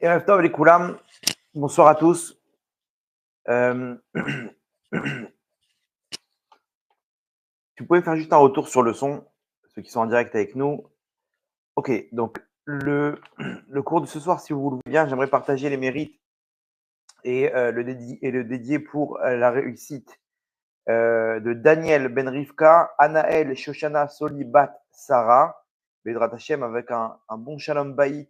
Erev Tov les Koulam, bonsoir à tous. Tu pouvais faire juste un retour sur le son, ceux qui sont en direct avec nous. Ok, donc le cours de ce soir, si vous le voulez bien, j'aimerais partager les mérites et, le dédier pour la réussite de Daniel Ben Rivka, Anaël Shoshana Solibat Sarah, Bedrat Hashem, avec un bon Shalom Baït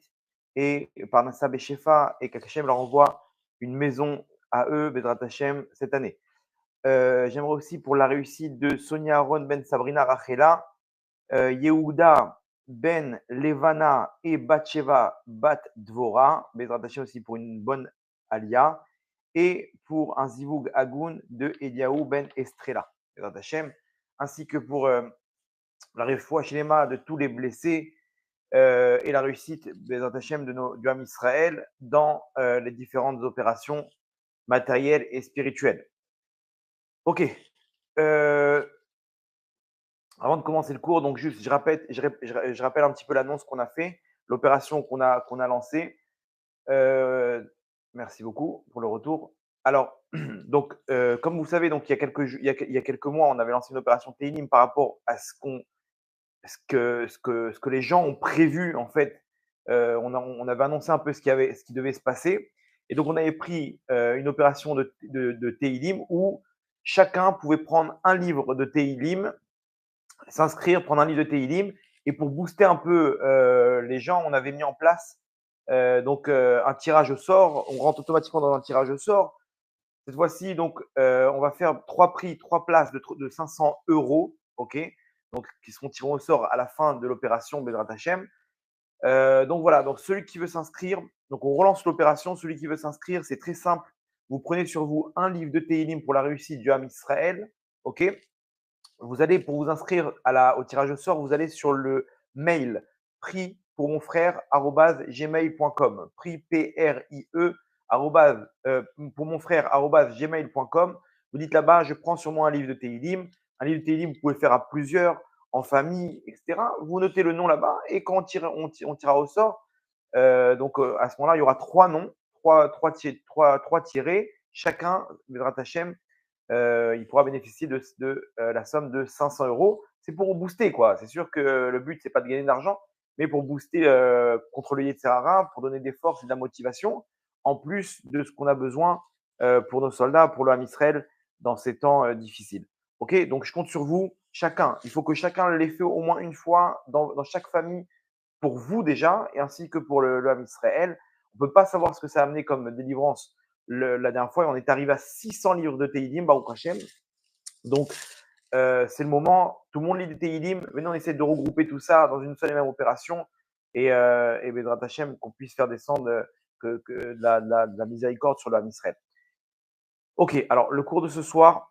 et par Nassa Beshefa, et qu'Hachem leur envoie une maison à eux, Bedrat Hashem, cette année. J'aimerais aussi pour la réussite de Sonia Aaron Ben Sabrina Rachela, Yehuda Ben Levana et Batsheva Bat Dvora, Bezrat Hashem aussi pour une bonne alia, et pour un Zivug Agun de Eliaou Ben Estrella, Bezrat Hashem, ainsi que pour la refoua shlema de tous les blessés et la réussite Bezrat Hashem du Ham Israël dans les différentes opérations matérielles et spirituelles. Ok. Avant de commencer le cours, donc juste, je rappelle un petit peu l'annonce qu'on a fait, l'opération qu'on a lancée. Merci beaucoup pour le retour. Alors, donc, comme vous savez, donc, il y a quelques mois, on avait lancé une opération Teilim par rapport à ce que les gens ont prévu, en fait. On avait annoncé un peu ce qui devait se passer. Et donc, on avait pris une opération de Teilim où chacun pouvait prendre un livre de Teilim, s'inscrire, prendre un livre de Teilim. Et pour booster un peu les gens, on avait mis en place un tirage au sort. On rentre automatiquement dans un tirage au sort. Cette fois-ci, donc, on va faire trois places de 500 €, ok, donc, qui seront tirés au sort à la fin de l'opération Bedrat Hashem. Donc voilà, donc celui qui veut s'inscrire, donc on relance l'opération. Celui qui veut s'inscrire, c'est très simple. Vous prenez sur vous un livre de Teilim pour la réussite du Ham Israël, ok. Vous allez, pour vous inscrire au tirage au sort, vous allez sur le mail prix pour mon frère @gmail.com, prix PRIE pour mon frère @gmail.com. Vous dites là-bas, je prends sur moi un livre de Teilim. Un livre de Teilim, vous pouvez le faire à plusieurs, en famille, etc. Vous notez le nom là-bas et quand on tirera au sort, à ce moment-là, il y aura trois noms, trois tirés, chacun, Bezrat Hashem, il pourra bénéficier de la somme de 500 €. C'est pour booster, quoi. C'est sûr que le but, c'est pas de gagner de l'argent, mais pour booster contre le Yetzer Hara, pour donner des forces et de la motivation, en plus de ce qu'on a besoin pour nos soldats, pour le Ham Israël, dans ces temps difficiles. Ok, donc je compte sur vous, chacun. Il faut que chacun l'ait fait au moins une fois dans chaque famille, pour vous déjà, et ainsi que pour le Ham Israël. On ne peut pas savoir ce que ça a amené comme délivrance la dernière fois. On est arrivé à 600 livres de Teilim, Baruch Hashem. Donc, c'est le moment. Tout le monde lit des Teilim. Maintenant, on essaie de regrouper tout ça dans une seule et même opération. Et Bezrat Hashem, qu'on puisse faire descendre de la miséricorde sur le Ham Israël. Ok, alors le cours de ce soir,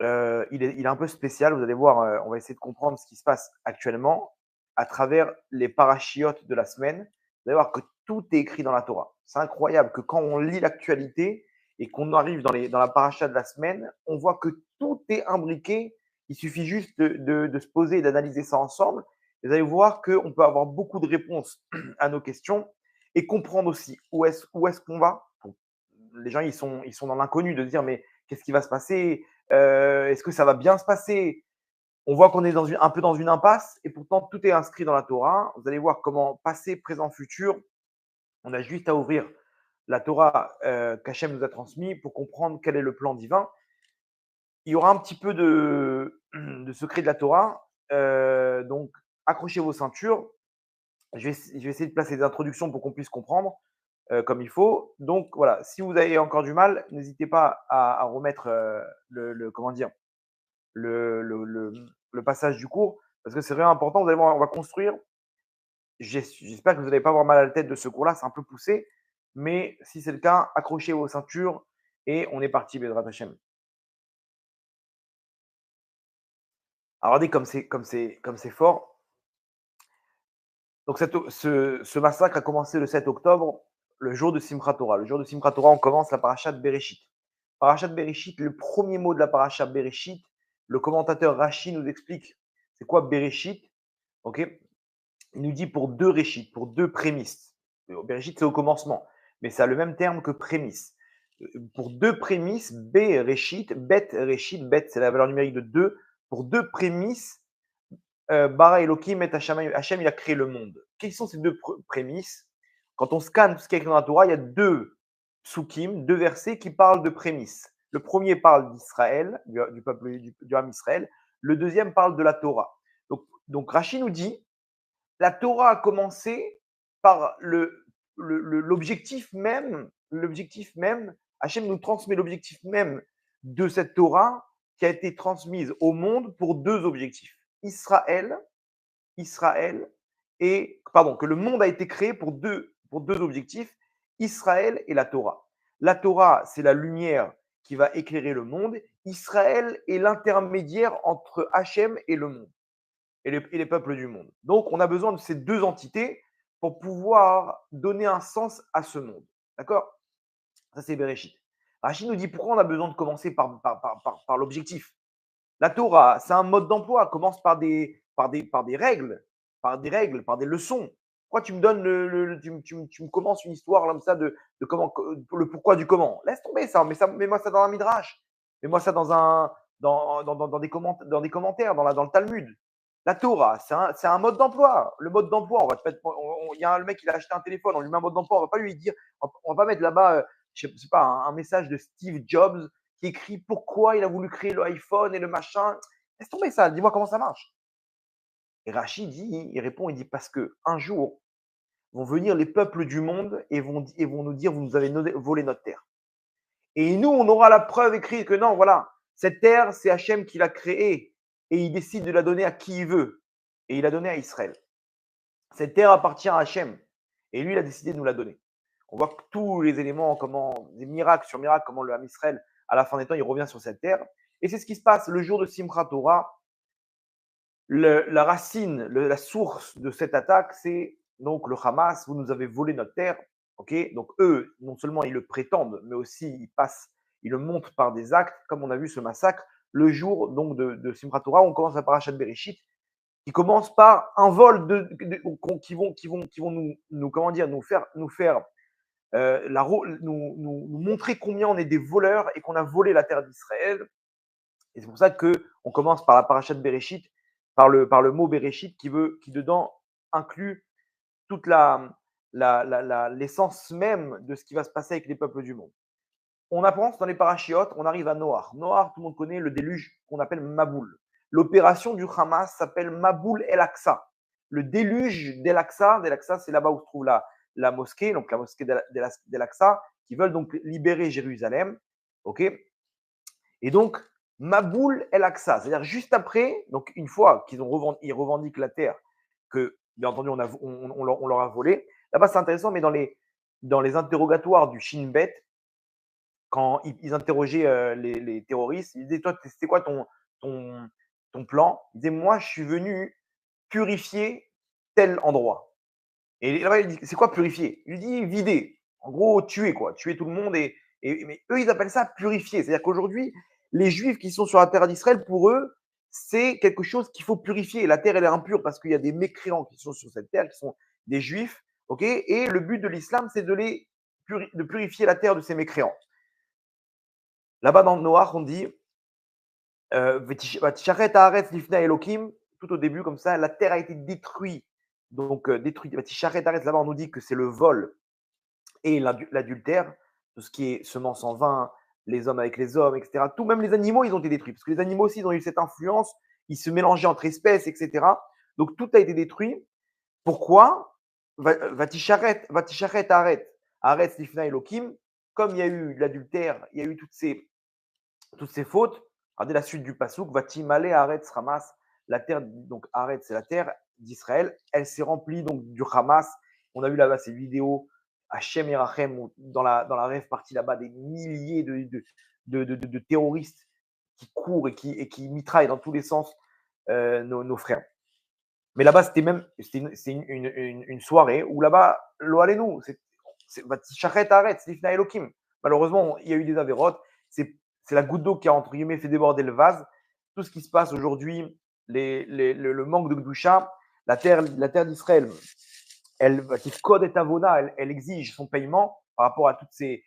il est un peu spécial. Vous allez voir, on va essayer de comprendre ce qui se passe actuellement à travers les parachiotes de la semaine. Vous allez voir que tout est écrit dans la Torah. C'est incroyable que quand on lit l'actualité et qu'on arrive dans la paracha de la semaine, on voit que tout est imbriqué. Il suffit juste de se poser et d'analyser ça ensemble. Et vous allez voir qu'on peut avoir beaucoup de réponses à nos questions et comprendre aussi où est-ce qu'on va. Bon, les gens, ils sont dans l'inconnu de se dire, mais qu'est-ce qui va se passer? Est-ce que ça va bien se passer? On voit qu'on est un peu dans une impasse et pourtant tout est inscrit dans la Torah. Vous allez voir comment passé, présent, futur, on a juste à ouvrir la Torah qu'Hachem nous a transmis pour comprendre quel est le plan divin. Il y aura un petit peu de secret de la Torah, donc accrochez vos ceintures. Je vais essayer de placer des introductions pour qu'on puisse comprendre comme il faut. Donc voilà, si vous avez encore du mal, n'hésitez pas à remettre comment dire, le passage du cours, parce que c'est vraiment important. Vous allez voir, on va construire. J'espère que vous n'allez pas avoir mal à la tête de ce cours-là, c'est un peu poussé, mais si c'est le cas, accrochez vos ceintures et on est parti, Bezrat Hashem. Alors regardez comme c'est fort. Donc ce massacre a commencé le 7 octobre, le jour de Simchat Torah. Le jour de Simchat Torah, on commence la parasha de Bereshit. Parasha de Bereshit, le premier mot de la parasha Bereshit, le commentateur Rashi nous explique c'est quoi Bereshit. Ok, il nous dit pour deux réchit, pour deux prémices. Bereshit, c'est au commencement, mais ça a le même terme que prémisse. Pour deux prémices, B, Réchit, Bet, Réchit, Bet, c'est la valeur numérique de 2. Pour deux prémices, Bara Elohim et Hachem, il a créé le monde. Quelles sont ces deux prémices? Quand on scanne tout ce qui est écrit dans la Torah, il y a deux psukim, deux versets qui parlent de prémices. Le premier parle d'Israël, du peuple du Ham Israël. Le deuxième parle de la Torah. Donc Rachid nous dit, la Torah a commencé par l'objectif même, Hachem nous transmet l'objectif même de cette Torah qui a été transmise au monde pour deux objectifs. Israël et, pardon, que le monde a été créé pour deux objectifs, Israël et la Torah. La Torah, c'est la lumière qui va éclairer le monde. Israël est l'intermédiaire entre Hachem et le monde et les peuples du monde. Donc, on a besoin de ces deux entités pour pouvoir donner un sens à ce monde. D'accord? Ça, c'est Bereshit. Rachid nous dit pourquoi on a besoin de commencer par l'objectif. La Torah, c'est un mode d'emploi, commence par des règles, par des leçons. Pourquoi tu me donnes tu me commences une histoire comme ça de comment, le pourquoi du comment? Laisse tomber ça, mets-moi ça dans un midrash, mets-moi ça dans des commentaires, dans le Talmud. La Torah, c'est un mode d'emploi. Le mode d'emploi, il y a le mec, il a acheté un téléphone, on lui met un mode d'emploi, on va pas lui dire, on va pas mettre là-bas, je sais pas, un message de Steve Jobs qui écrit pourquoi il a voulu créer le iPhone et le machin. Laisse tomber ça, dis-moi comment ça marche. Et Rachid il répond, il dit parce que un jour vont venir les peuples du monde et vont nous dire vous nous avez volé notre terre. Et nous, on aura la preuve écrite que non, voilà, cette terre, c'est Hachem qui l'a créée et il décide de la donner à qui il veut. Et il l'a donnée à Israël. Cette terre appartient à Hachem et lui, il a décidé de nous la donner. On voit que tous les éléments, comment, des miracles sur miracles, comment le Ham Israël, à la fin des temps, il revient sur cette terre. Et c'est ce qui se passe le jour de Simchat Torah. La racine, la source de cette attaque, c'est donc le Hamas. Vous nous avez volé notre terre. Okay, donc eux, non seulement ils le prétendent, mais aussi ils le montrent par des actes, comme on a vu ce massacre le jour donc de Simchat Torah. On commence à Parashat Bereshit, qui commence par un vol qui vont nous comment dire, nous faire nous montrer combien on est des voleurs et qu'on a volé la terre d'Israël. Et c'est pour ça qu'on commence par la parashat Bereshit, par le mot Bereshit qui dedans inclut toute l'essence même de ce qui va se passer avec les peuples du monde. On avance dans les parachiotes, on arrive à Noach. Noach, tout le monde connaît le déluge qu'on appelle Maboul. L'opération du Hamas s'appelle Maboul el-Aqsa. Le déluge d'El-Aqsa, c'est là-bas où se trouve la mosquée, donc la mosquée d'El-Aqsa, qui veulent donc libérer Jérusalem. Ok. Et donc, Maboul el-Aqsa, c'est-à-dire juste après, donc une fois qu'ils revendiquent la terre, que bien entendu on leur a volé. Là-bas, c'est intéressant, mais dans les interrogatoires du Shin Bet, quand ils interrogeaient les terroristes, ils disaient, toi, c'était quoi ton plan? Ils disaient, moi, je suis venu purifier tel endroit. Et là-bas, il dit, c'est quoi purifier? Il dit, vider. En gros, tuer, quoi. Tuer tout le monde. Mais eux, ils appellent ça purifier. C'est-à-dire qu'aujourd'hui, les Juifs qui sont sur la terre d'Israël, pour eux, c'est quelque chose qu'il faut purifier. La terre, elle est impure parce qu'il y a des mécréants qui sont sur cette terre, qui sont des Juifs. Okay, et le but de l'islam, c'est de purifier la terre de ces mécréants. Là-bas, dans le Noach, on dit tout au début, comme ça, la terre a été détruite. Donc, détruite. Là-bas, on nous dit que c'est le vol et l'adultère, tout ce qui est semence en vin, les hommes avec les hommes, etc. Tout, même les animaux, ils ont été détruits. Parce que les animaux aussi, ils ont eu cette influence. Ils se mélangeaient entre espèces, etc. Donc, tout a été détruit. Pourquoi Vatisharet Aret. Aret Lifna Elohim. Comme il y a eu l'adultère, il y a eu toutes ces fautes. Regardez la suite du pasouk. Vatimale Aretz Hamas. La terre, donc Aretz, c'est la terre d'Israël. Elle s'est remplie donc du Hamas. On a vu là-bas ces vidéos. Hachem et Rachem, dans la rêve partie là-bas, des milliers de terroristes qui courent et qui mitraillent dans tous les sens nos frères. Mais là-bas, c'était une soirée où là-bas, lo alenu, c'est Lifna Elohim. Malheureusement, il y a eu des avérotes. C'est la goutte d'eau qui a, entre guillemets, fait déborder le vase. Tout ce qui se passe aujourd'hui, le manque de Gdusha, la terre d'Israël, qui code et avona, elle exige son paiement par rapport à toutes ces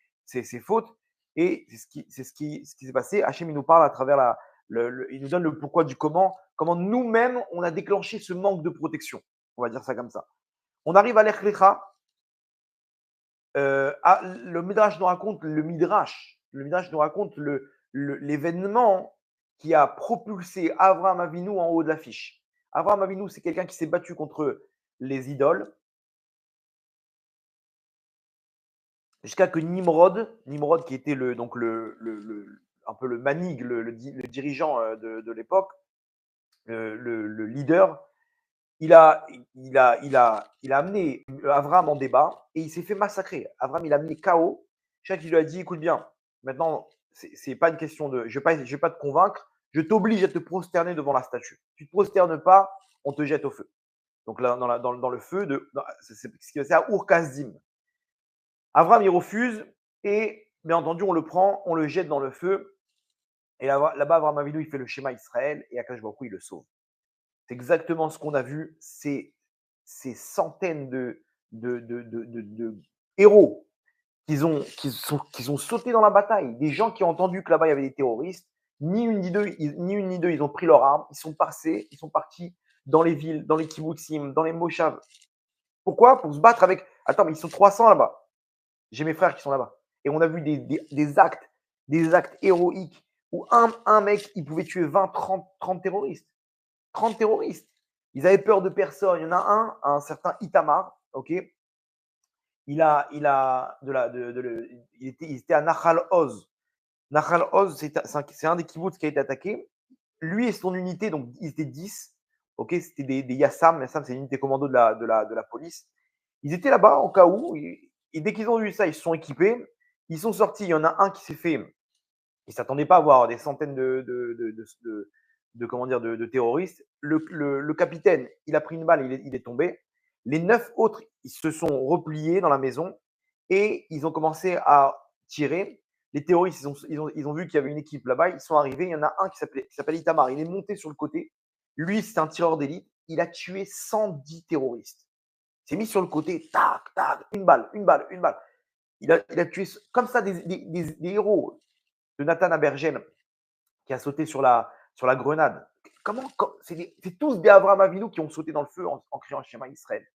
fautes. Et c'est ce qui s'est passé. Hachem, il nous parle à travers il nous donne le pourquoi du comment nous-mêmes, on a déclenché ce manque de protection. On va dire ça comme ça. On arrive à l'Echlecha. Le Midrash nous raconte l'événement qui a propulsé Avraham Avinu en haut de l'affiche. Avraham Avinu, c'est quelqu'un qui s'est battu contre les idoles jusqu'à que Nimrod qui était un peu le manig, le dirigeant de l'époque, le leader, il a amené Abraham en débat et il s'est fait massacrer. Abraham, il a amené KO. Chaque, il lui a dit, écoute bien, maintenant, c'est pas une question de, je vais pas te convaincre, je t'oblige à te prosterner devant la statue. Tu te prosternes pas, on te jette au feu. Donc là, dans le feu, c'est ce qui va à Ur-Kasdim. Abraham, il refuse et, bien entendu, on le prend, on le jette dans le feu. Et là-bas, Abraham Avinu, il fait le schéma Israël et Akash Baruch Hu, il le sauve. C'est exactement ce qu'on a vu. Ces centaines de héros qui ont sauté dans la bataille, des gens qui ont entendu que là-bas il y avait des terroristes, ni une ni deux, ils ont pris leurs armes, ils sont partis dans les villes, dans les kibbutzim, dans les moshav. Pourquoi? Pour se battre avec. Attends, mais ils sont 300 là-bas. J'ai mes frères qui sont là-bas. Et on a vu des actes héroïques où un mec, il pouvait tuer 20, 30 terroristes. 30 terroristes. Ils avaient peur de personne. Il y en a un certain Itamar, ok. Il était à Nahal Oz. Nahal Oz, c'est un des kibbutz qui a été attaqué. Lui et son unité, donc ils étaient 10. Ok, c'était des Yassam. Yassam, c'est l'unité commando de la police. Ils étaient là-bas en cas où. Et dès qu'ils ont vu ça, ils se sont équipés. Ils sont sortis. Il y en a un qui s'est fait. Il ne s'attendait pas à avoir des centaines de terroristes. Le capitaine, il a pris une balle, il est tombé. Les 9 autres, ils se sont repliés dans la maison et ils ont commencé à tirer. Les terroristes, ils ont vu qu'il y avait une équipe là-bas. Ils sont arrivés. Il y en a un qui s'appelle Itamar. Il est monté sur le côté. Lui, c'est un tireur d'élite. Il a tué 110 terroristes. Il s'est mis sur le côté. Tac, tac, une balle, une balle, une balle. Il a tué comme ça des héros. De Nathan Abergen qui a sauté sur la grenade. C'est tous des Avraham Avinu qui ont sauté dans le feu en criant Shema Israël.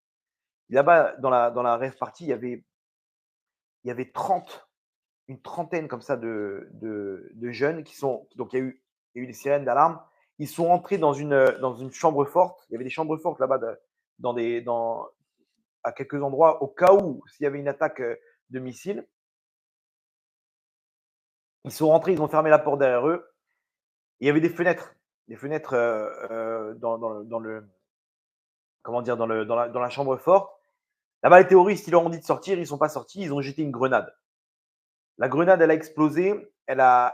Là-bas, dans la rêve partie, il y avait une trentaine comme ça de jeunes qui sont. Donc il y a eu des sirènes d'alarme. Ils sont entrés dans une chambre forte. Il y avait des chambres fortes là-bas à quelques endroits au cas où s'il y avait une attaque de missiles. Ils sont rentrés, ils ont fermé la porte derrière eux. Il y avait des fenêtres dans la chambre forte. Là-bas, les terroristes, ils leur ont dit de sortir, ils ne sont pas sortis, ils ont jeté une grenade. La grenade, elle a explosé, non,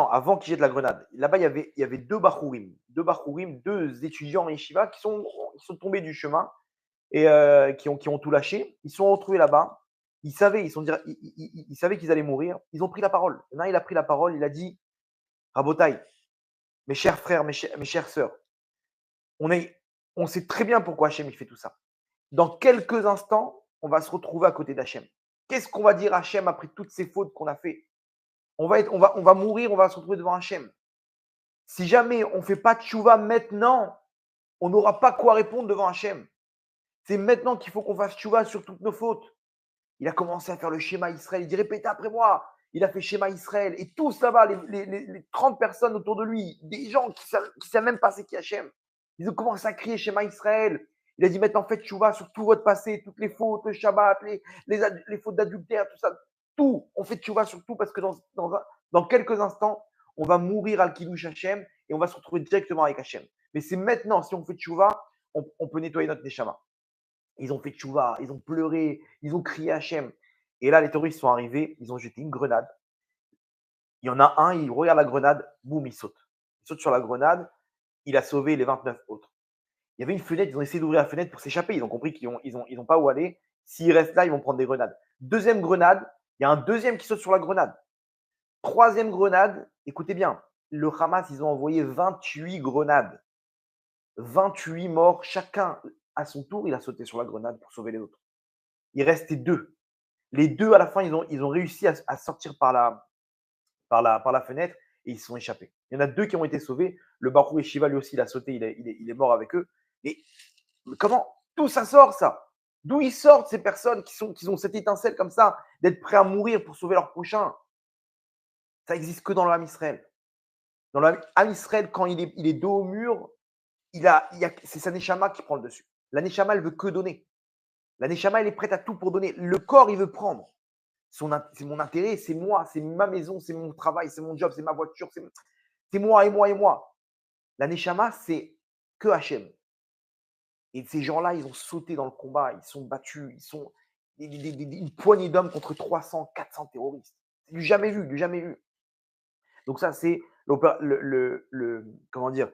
avant qu'ils jettent la grenade. Là-bas, il y avait deux Bachourim, deux étudiants en yeshiva qui sont tombés du chemin et qui ont tout lâché. Ils se sont retrouvés là-bas. Ils savaient qu'ils allaient mourir. Ils ont pris la parole. L'un, il a pris la parole, il a dit Rabotai, mes chers frères, mes chères sœurs, on sait très bien pourquoi Hachem il fait tout ça. Dans quelques instants, on va se retrouver à côté d'Hachem. Qu'est-ce qu'on va dire à Hachem après toutes ces fautes qu'on a fait? On va mourir, on va se retrouver devant Hachem. Si jamais on ne fait pas de tchouva maintenant, on n'aura pas quoi répondre devant Hachem. C'est maintenant qu'il faut qu'on fasse tchouva sur toutes nos fautes. Il a commencé à faire le schéma Israël. Il dit répétez après moi. Il a fait schéma Israël. Et tous là-bas, les 30 personnes autour de lui, des gens qui ne savent même pas c'est qui Hachem, ils ont commencé à crier schéma Israël. Il a dit maintenant faites tchouva sur tout votre passé, toutes les fautes, le Shabbat, les fautes d'adultère, tout ça. Tout. On fait tchouva sur tout parce que dans quelques instants, on va mourir al Kiddush Hachem et on va se retrouver directement avec Hachem. Mais c'est maintenant, si on fait tchouva, on peut nettoyer notre neshama. Ils ont fait tchouva, ils ont pleuré, ils ont crié Hachem. Et là, les terroristes sont arrivés, ils ont jeté une grenade. Il y en a un, il regarde la grenade, boum, il saute. Il saute sur la grenade, il a sauvé les 29 autres. Il y avait une fenêtre, ils ont essayé d'ouvrir la fenêtre pour s'échapper. Ils ont compris qu'ils n'ont pas où aller. S'ils restent là, ils vont prendre des grenades. Deuxième grenade, il y a un deuxième qui saute sur la grenade. Troisième grenade, écoutez bien, le Hamas, ils ont envoyé 28 grenades. 28 morts chacun. à son tour, il a sauté sur la grenade pour sauver les autres. Il restait 2. Les 2 à la fin, ils ont réussi à sortir par la fenêtre et ils se sont échappés. Il y en a 2 qui ont été sauvés. Le Baroud et Shiva, lui aussi, il a sauté, il est mort avec eux. Et comment d'où ça sort ça? D'où ils sortent ces personnes qui ont cette étincelle comme ça, d'être prêts à mourir pour sauver leur prochain? Ça existe que dans le Ham Israël. Dans le Ham Israël, quand il est dos au mur, c'est sa Neshama qui prend le dessus. La Neshama, elle veut que donner. La Neshama, elle est prête à tout pour donner. Le corps, il veut prendre. C'est mon intérêt, c'est moi, c'est ma maison, c'est mon travail, c'est mon job, c'est ma voiture, c'est moi et moi et moi. La Neshama, c'est que Hachem. Et ces gens-là, ils ont sauté dans le combat, ils sont battus, ils sont une poignée d'hommes contre 300, 400 terroristes. C'est du jamais vu, du jamais vu. Donc ça, c'est comment dire,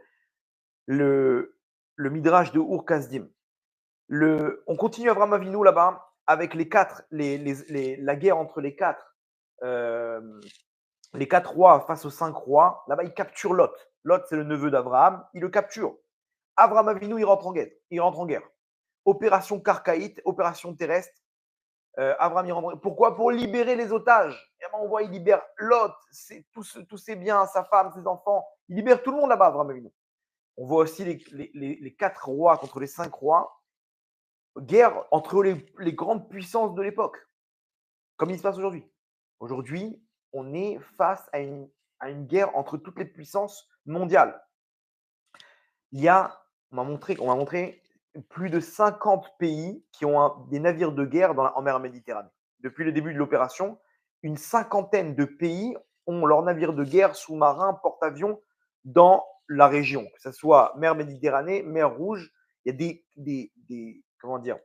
le, le midrash de Ur Kasdim. On continue Avram Avinu là-bas avec la guerre entre euh, les quatre rois face aux 5 rois. Là-bas, il capture Lot. Lot, c'est le neveu d'Abraham. Il le capture. Avram Avinu, il rentre en guerre. Opération Karkaït, opération terrestre. Avram, il rentre en guerre. Pourquoi? Pour libérer les otages. Et on voit, il libère Lot, tous ses biens, sa femme, ses enfants. Il libère tout le monde là-bas, Avram Avinu. On voit aussi les 4 rois contre les 5 rois. Guerre entre les grandes puissances de l'époque, comme il se passe aujourd'hui. Aujourd'hui, on est face à une guerre entre toutes les puissances mondiales. On m'a montré plus de 50 pays qui ont des navires de guerre en mer Méditerranée. Depuis le début de l'opération, une cinquantaine de pays ont leurs navires de guerre, sous-marins, porte-avions dans la région, que ce soit mer Méditerranée, mer Rouge. Il y a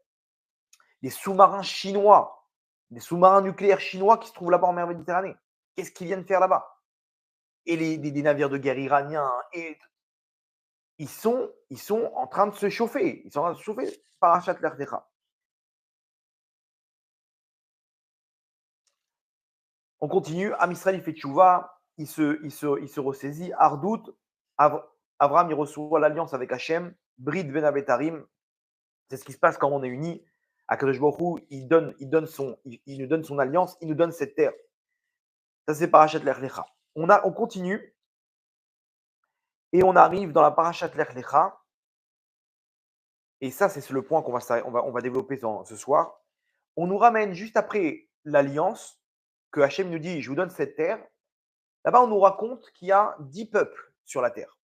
des sous-marins chinois, des sous-marins nucléaires chinois qui se trouvent là-bas en mer Méditerranée. Qu'est-ce qu'ils viennent faire là-bas? Et des navires de guerre iraniens, et ils sont en train de se chauffer. Ils sont en train de se chauffer. Parachat l'Ardecha. On continue. Am Israël, il fait tchouva. Il se ressaisit. Ardout. Abraham, il reçoit l'alliance avec Hachem. Brit Venabetarim. C'est ce qui se passe quand on est unis. Akadosh Baruch Hu, il nous donne son alliance. Il nous donne cette terre. Ça, c'est Parashat Lech Lecha. On continue et on arrive dans la Parashat Lech Lecha. Et ça, c'est le point on va développer ce soir. On nous ramène juste après l'alliance que Hachem nous dit, je vous donne cette terre. Là-bas, on nous raconte qu'il y a 10 peuples sur la terre.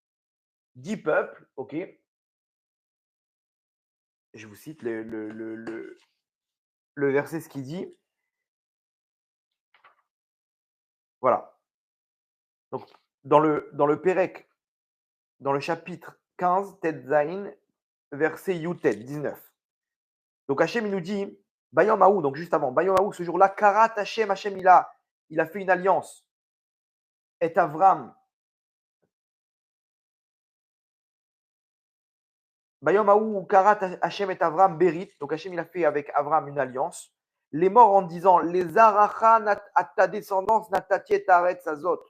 10 peuples, ok. Je vous cite le verset, ce qu'il dit. Voilà. Donc, dans le Pérec, dans le chapitre 15, Tet Zain, verset Yutet, 19. Donc Hachem, il nous dit, Bayom Haou, donc juste avant, Bayom Haou, ce jour-là, Karat Hachem, il a fait une alliance. Et Avram, Bayom Haou, Karat Hachem et Avram Berit, donc Hachem, il a fait avec Avram une alliance. Les morts en disant, les Aracha à ta descendance, Natatiet Aret Sazot,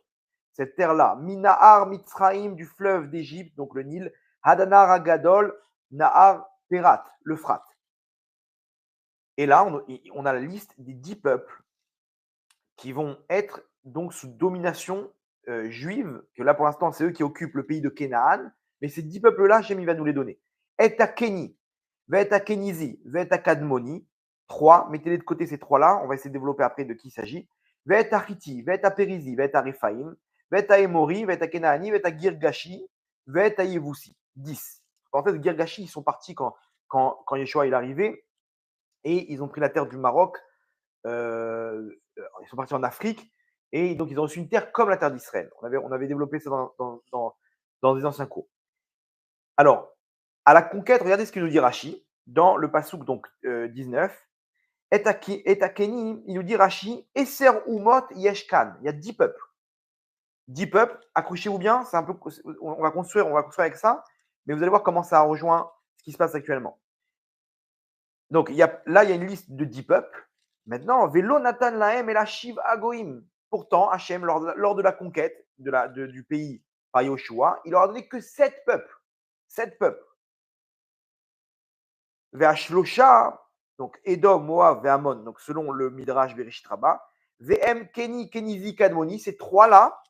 cette terre-là, Minahar Mitzraim, du fleuve d'Égypte, donc le Nil, Hadanar Agadol, Nahar Perat, l'Euphrate. Et là, on a la liste des 10 peuples qui vont être donc sous domination juive, que là pour l'instant c'est eux qui occupent le pays de Canaan, mais ces 10 peuples-là, Hachem il va nous les donner. Et à Kéni, Vet à Kénizi, Vet à Kadmoni, 3, mettez-les de côté ces 3-là, on va essayer de développer après de qui il s'agit. Vet à Chiti, Vet à Périzi, Vet à Rephaïm, Vet à Emori, Vet à Kenaani, Vet à Girgashi, Vet à Yevoussi, 10. En fait, Girgashi, ils sont partis quand Yeshua est arrivé, et ils ont pris la terre du Maroc, ils sont partis en Afrique, et donc ils ont reçu une terre comme la terre d'Israël. On avait développé ça dans des anciens cours. Alors, à la conquête, regardez ce que nous dit Rashi, dans le Passouk donc, 19. Et à Kéni, il nous dit Rashi, Esser Umot Yeshkan. Il y a 10 peuples. 10 peuples, accrochez-vous bien, c'est un peu, on va construire avec ça, mais vous allez voir comment ça rejoint ce qui se passe actuellement. Donc, il y a une liste de 10 peuples. Maintenant, Velo Natan Lahem et la Shiv Agoim. Pourtant, Hachem, lors de la conquête du pays par Yoshua, il leur a donné que 7 peuples. 7 peuples. Ve'ashlosha, donc Edom, Moab, Ve'amon, donc selon le Midrash Bereshit Rabbah, Ve'em Keni, Kenizi, Kadmoni, ces trois-là,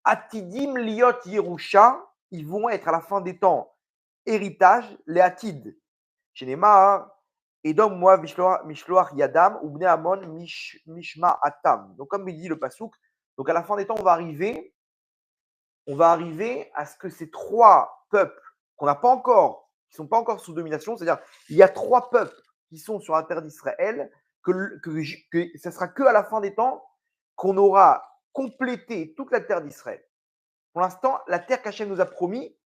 Atidim Liot Yerusha, ils vont être à la fin des temps héritage, les Atid. Chez Neymar, Edom, Moab, Mishloach, Yadam, ou Bnei Amon, Mishma, Atam. Donc, comme il dit le Passouk, donc à la fin des temps, on va arriver à ce que ces trois peuples qu'on n'a pas encore, qui ne sont pas encore sous domination, c'est-à-dire il y a trois peuples qui sont sur la terre d'Israël, que ce sera que à la fin des temps qu'on aura complété toute la terre d'Israël. Pour l'instant, la terre qu'Hachem nous a promis,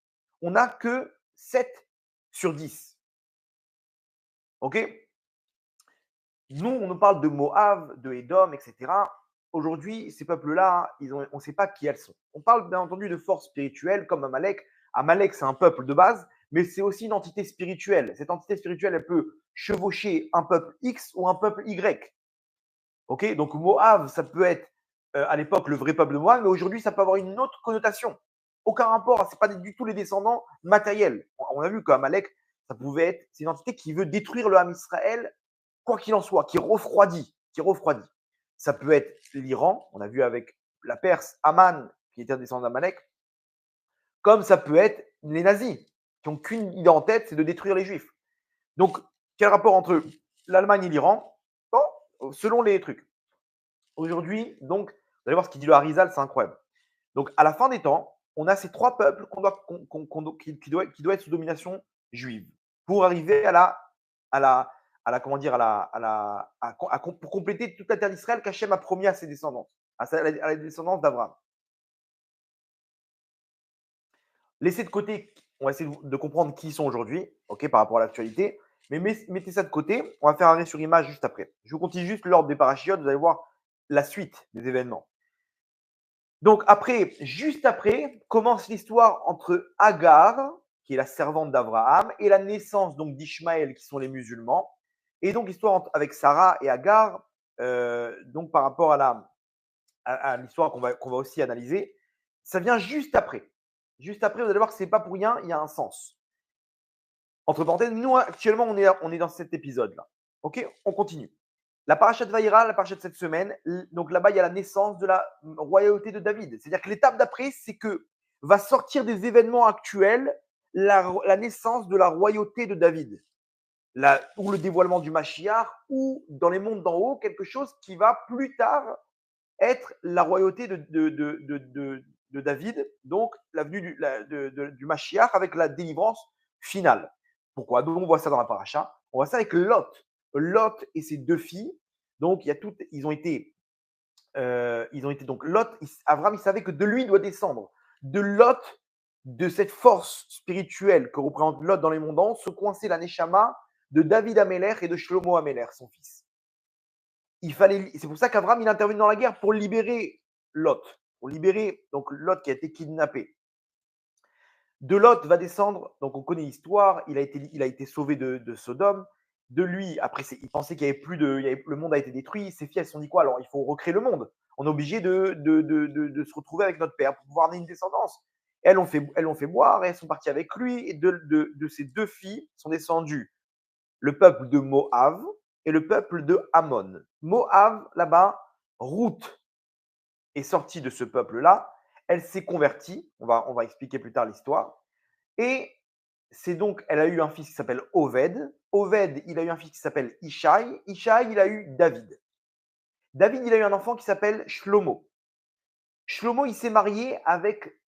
on n'a que 7/10. OK? Nous, on nous parle de Moab, de Édom, etc. Aujourd'hui, ces peuples-là, on ne sait pas qui elles sont. On parle bien entendu de forces spirituelles comme Amalek. Amalek, c'est un peuple de base, mais c'est aussi une entité spirituelle. Cette entité spirituelle, elle peut chevaucher un peuple X ou un peuple Y. Ok? Donc Moab, ça peut être à l'époque le vrai peuple de Moab, mais aujourd'hui, ça peut avoir une autre connotation. Aucun rapport, ce n'est pas du tout les descendants matériels. On a vu qu'Amalek, ça pouvait être, c'est une entité qui veut détruire le Ham Israël quoi qu'il en soit, qui refroidit, qui refroidit. Ça peut être l'Iran, on a vu avec la Perse, Aman, qui était un descendant d'Amalek, comme ça peut être les nazis, qui n'ont qu'une idée en tête, c'est de détruire les juifs. Donc, quel rapport entre l'Allemagne et l'Iran? Bon, selon les trucs. Aujourd'hui, donc, vous allez voir ce qu'il dit le Harizal, c'est incroyable. Donc, à la fin des temps, on a ces trois peuples qui doivent être sous domination juive pour arriver comment dire, pour compléter toute la terre d'Israël qu'Hachem a promis à ses descendants, à la descendance d'Abraham. Laissez de côté, on va essayer de comprendre qui ils sont aujourd'hui, ok, par rapport à l'actualité, mais mettez ça de côté, on va faire arrêt sur image juste après. Je vous continue juste l'ordre des parachiotes, vous allez voir la suite des événements. Donc après, juste après, commence l'histoire entre Agar, qui est la servante d'Abraham, et la naissance donc d'Ishmaël, qui sont les musulmans. Et donc l'histoire avec Sarah et Agar, donc par rapport à l'histoire qu'on va aussi analyser, ça vient juste après. Juste après, vous allez voir que ce n'est pas pour rien, il y a un sens. Entre parenthèses, nous actuellement, on est dans cet épisode-là. Ok, on continue. La paracha de Vaïra, la paracha de cette semaine, donc là-bas, il y a la naissance de la royauté de David. C'est-à-dire que l'étape d'après, c'est que va sortir des événements actuels la naissance de la royauté de David. Ou le dévoilement du Mashiach, ou dans les mondes d'en haut, quelque chose qui va plus tard être la royauté de David, donc la venue du Mashiach avec la délivrance finale. Pourquoi? Donc on voit ça dans la paracha. On voit ça avec Lot. Lot et ses deux filles. Donc il y a toutes, ils ont été donc Lot. Abraham, il savait que de lui doit descendre. De Lot, de cette force spirituelle que représente Lot dans les mondes, se coincer la Neshama de David Améler et de Shlomo Améler, son fils. C'est pour ça qu'Abraham, il intervenu dans la guerre pour libérer Lot, pour libérer donc Lot qui a été kidnappé. De Lot va descendre, donc on connaît l'histoire, il a été sauvé de Sodome. De lui, après, il pensait qu'il y avait plus de, le monde a été détruit. Ses filles, elles se sont dit quoi? Alors, il faut recréer le monde. On est obligé de se retrouver avec notre père pour pouvoir avoir une descendance. Elles l'ont fait boire et elles sont parties avec lui. Et de ces deux filles sont descendues le peuple de Moab et le peuple de Ammon. Moab, là-bas, Ruth est sortie de ce peuple-là. Elle s'est convertie. On va expliquer plus tard l'histoire. Et c'est donc, elle a eu un fils qui s'appelle Oved. Oved, il a eu un fils qui s'appelle Ishaï. Ishaï, il a eu David. David, il a eu un enfant qui s'appelle Shlomo. Shlomo, il s'est marié avec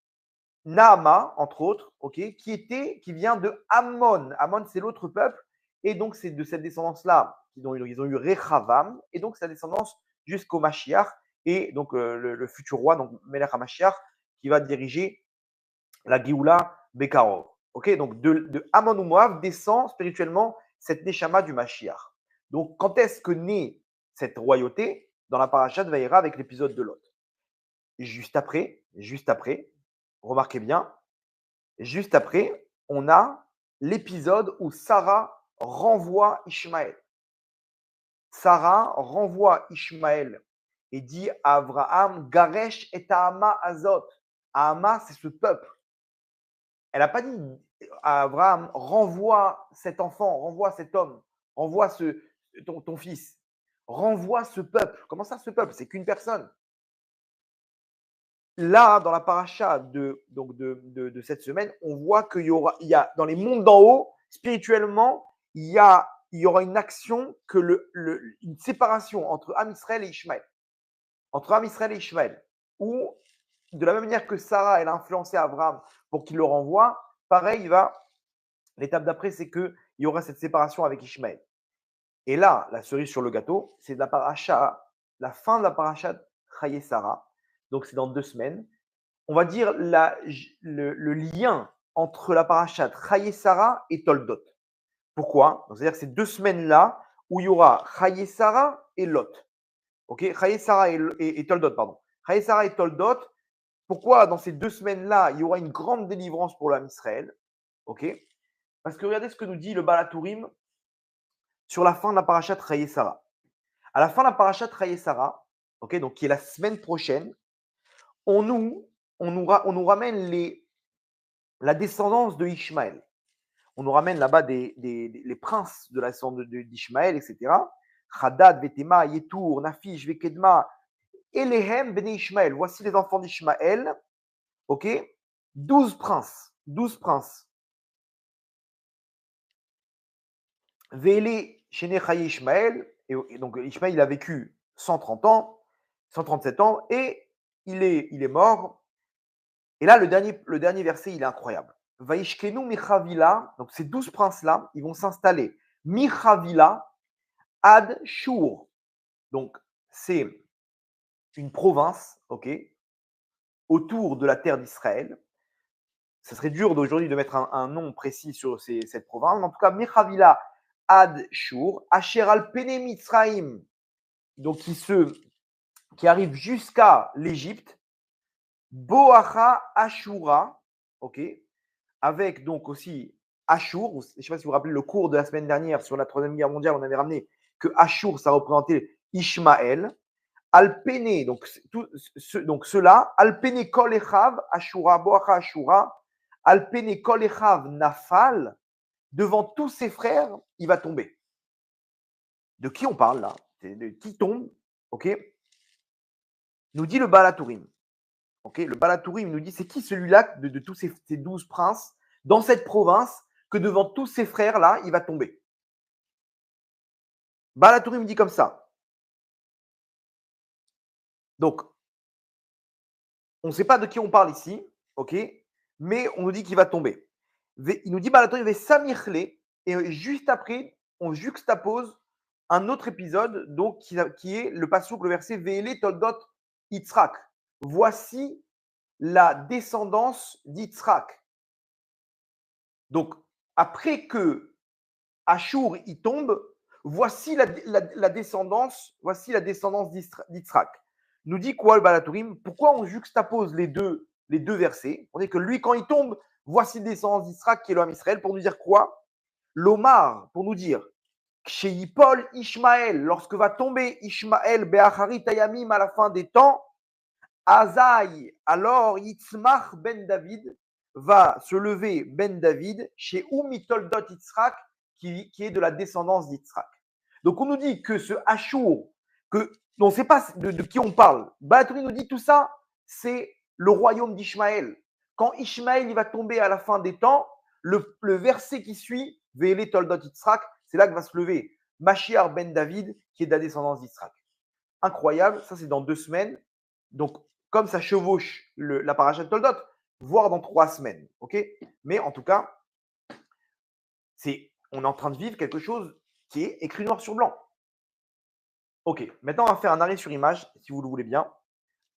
Naama, entre autres, qui vient de Ammon. Ammon, c'est l'autre peuple. Et donc, c'est de cette descendance-là qu'ils ont eu Rechavam. Et donc, sa descendance jusqu'au Mashiach. Et donc, le futur roi, donc Melech HaMashiach, qui va diriger la Géoula Bekarov. Donc, de Ammon ou Moab descend spirituellement cette Neshama du Mashiach. Donc, quand est-ce que naît cette royauté? Dans la paracha de Vaïra avec l'épisode de Lot. Juste après, remarquez bien, juste après, on a l'épisode où Sarah renvoie Ishmaël. Sarah renvoie Ishmaël et dit à Abraham, Garesh et Tahama Azot. Ahama, c'est ce peuple. Elle n'a pas dit Abraham, renvoie cet enfant, renvoie cet homme, renvoie ton fils, renvoie ce peuple. Comment ça, ce peuple? C'est qu'une personne. Là, dans la paracha de cette semaine, on voit il y a dans les mondes d'en haut, spirituellement, il y aura une action une séparation entre Am Israël et Ishmaël. Entre Am Israël et Ishmaël. Où, de la même manière que Sarah, elle a influencé Abraham pour qu'il le renvoie, pareil, l'étape d'après, c'est qu'il y aura cette séparation avec Ishmaël. Et là, la cerise sur le gâteau, c'est la fin de la paracha Chaye Sarah. Donc, c'est dans 2 semaines. On va dire le lien entre la parachat Chaye Sarah et Toldot. Pourquoi? C'est-à-dire que ces 2 semaines-là où il y aura Chaye Sarah et Lot. Ok, Chaye Sarah et Toldot, pardon. Chaye Sarah et Toldot. Pourquoi dans ces 2 semaines-là, il y aura une grande délivrance pour l'âme Israël? Ok, parce que regardez ce que nous dit le Balatourim sur la fin de la parachat Chaye Sarah. À la fin de la parachat Chaye Sarah, ok, donc qui est la semaine prochaine, on nous ramène la descendance de Ishmaël. On nous ramène là-bas les princes de la descendance d'Ishmaël, etc. Hadad, Vetema, Yetour, Nafish, Vekedma, Elehem, Bene Ishmaël. Voici les enfants d'Ishmaël. Ok, 12 princes. 12 princes. Vele, Shenechaye Ishmaël. Et donc Ishmaël, il a vécu 130 ans, 137 ans, et il est mort. Et là, le dernier verset, il est incroyable. Vaishkenu Michavila, donc ces 12 princes-là, ils vont s'installer. Michavila ad Shur. Donc, c'est une province, ok, autour de la terre d'Israël. Ce serait dur d'aujourd'hui de mettre un nom précis sur cette province. En tout cas, Michavila ad Shur, Asher al Pene Mitzraim, donc qui arrive jusqu'à l'Égypte. Boacha Ashura, ok, avec donc aussi Ashur. Je ne sais pas si vous vous rappelez le cours de la semaine dernière sur la Troisième Guerre mondiale, on avait ramené que Ashur, ça représentait Ishmaël. Alpene, donc ceux-là, Alpene Kol Echav, Ashura, Boacha Ashura, Alpene Kol Echav Nafal, devant tous ses frères, il va tomber. De qui on parle là? De qui tombe? Ok, nous dit le Balatourim. Okay, le Balatourim nous dit c'est qui celui-là de tous ces 12 princes dans cette province que devant tous ses frères-là, il va tomber. Balatourim dit comme ça. Donc, on ne sait pas de qui on parle ici, ok, mais on nous dit qu'il va tomber. Il nous dit Balatourim va samirle, et juste après, on juxtapose un autre épisode donc qui est le passouk, le verset Ve'ele Toldot Yitzhak. Voici la descendance d'Yitzhak. Donc, après que Ashur y tombe, voici la descendance d'Yitzhak. Nous dit quoi le Balatourim? Pourquoi on juxtapose les deux versets? On dit que lui, quand il tombe, voici la descendance d'Yitzhak qui est l'homme Israël. Pour nous dire quoi? L'Omar, pour nous dire chez Yipol Ishmaël, lorsque va tomber Ishmaël Be'achari Tayamim à la fin des temps, Azaï, alors Yitzmach ben David va se lever ben David chez Umitoldot Yitzhak qui est de la descendance d'Yitzhak. Donc on nous dit que ce Ashur, on ne sait pas de qui on parle. Balatourim nous dit tout ça, c'est le royaume d'Ishmaël. Quand Ishmaël il va tomber à la fin des temps, le verset qui suit, Ve'ele Toldot Yitzhak, c'est là que va se lever Mashiach ben David qui est de la descendance d'Yitzhak. Incroyable, ça c'est dans 2 semaines. Donc, comme ça chevauche la paracha de Toldot, voire dans 3 semaines. Ok, mais en tout cas, on est en train de vivre quelque chose qui est écrit noir sur blanc. Ok, maintenant on va faire un arrêt sur image, si vous le voulez bien.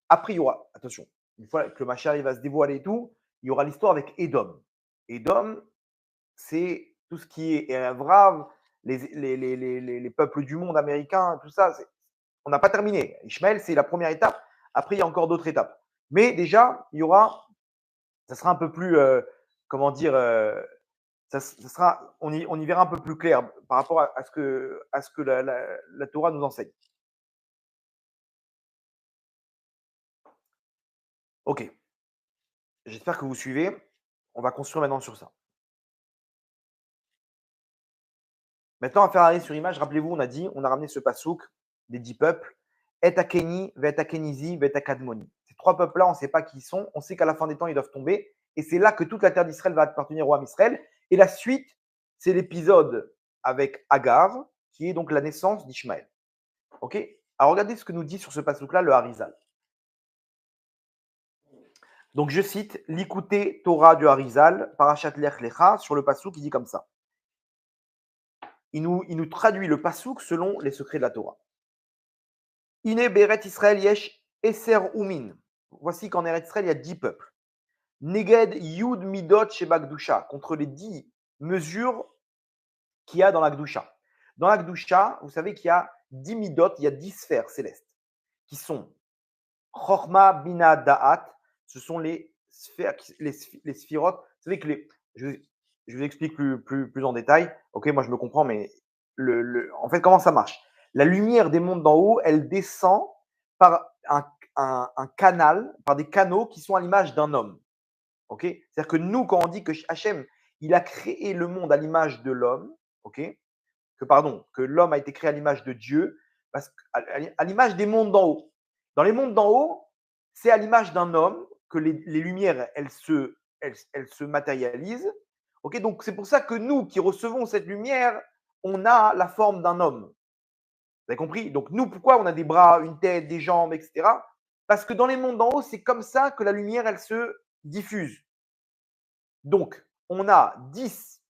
Après, il y aura, attention, une fois que le Mashiach va se dévoiler et tout, il y aura l'histoire avec Edom. Edom, c'est tout ce qui est Evrav, les peuples du monde américain, tout ça. On n'a pas terminé. Ishmaël, c'est la première étape. Après, il y a encore d'autres étapes. Mais déjà, ça sera un peu plus, comment dire, on y verra un peu plus clair par rapport à ce que la Torah nous enseigne. Ok. J'espère que vous suivez. On va construire maintenant sur ça. Maintenant, à faire arrêt sur image, rappelez-vous, on a ramené ce pasouk des 10 peuples. Et Akeni, Vet Akenizi, Vet Akadmoni. Ces 3 peuples-là, on ne sait pas qui ils sont. On sait qu'à la fin des temps, ils doivent tomber. Et c'est là que toute la terre d'Israël va appartenir au roi Israël. Et la suite, c'est l'épisode avec Agar, qui est donc la naissance d'Ishmaël. Ok. Alors regardez ce que nous dit sur ce pasouk-là le Harizal. Donc je cite l'Ikouté Torah du Harizal, Parashat Lech Lecha, sur le pasouk, qui dit comme ça. Il nous traduit le pasouk selon les secrets de la Torah. Ine Beret Israël Yesh Eser Umin. Voici qu'en Eretz Israël, il y a 10 peuples. Neged Yud Midot Shebagdusha, contre les 10 mesures qu'il y a dans la Gdusha. Dans la Gdusha, vous savez qu'il y a 10 midot, il y a 10 sphères célestes, qui sont Chorma, Bina, Da'at, ce sont les sphères, les sphirotes. Vous savez que je vous explique plus en détail. Ok, moi je me comprends, mais en fait, comment ça marche? La lumière des mondes d'en haut, elle descend par un canal, par des canaux qui sont à l'image d'un homme. Ok. C'est-à-dire que nous, quand on dit que Hachem, il a créé le monde à l'image de l'homme, ok, que l'homme a été créé à l'image de Dieu, parce à l'image des mondes d'en haut. Dans les mondes d'en haut, c'est à l'image d'un homme que les lumières, elles se matérialisent. Ok, donc c'est pour ça que nous qui recevons cette lumière, on a la forme d'un homme. Vous avez compris? Donc nous, pourquoi on a des bras, une tête, des jambes, etc. Parce que dans les mondes d'en haut, c'est comme ça que la lumière, elle se diffuse. Donc, on a 10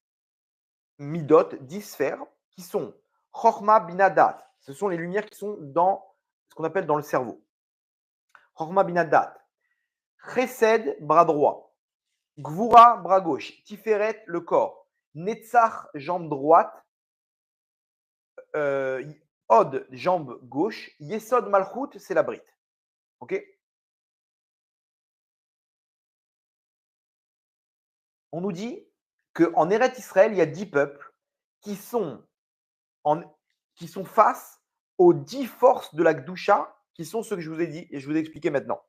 midot, 10 sphères, qui sont Chorma Binadat. Ce sont les lumières qui sont dans ce qu'on appelle dans le cerveau. Chorma Binadat. Chesed, bras droit. Gvura, bras gauche. Tiferet, le corps. Netzach, jambe droite. Od, jambe gauche. Yesod, Malchut, c'est la brite. Ok. On nous dit qu'en Eret Israël, il y a 10 peuples qui sont, qui sont face aux 10 forces de la Gdusha, qui sont ceux que je vous ai dit et je vous ai expliqué maintenant.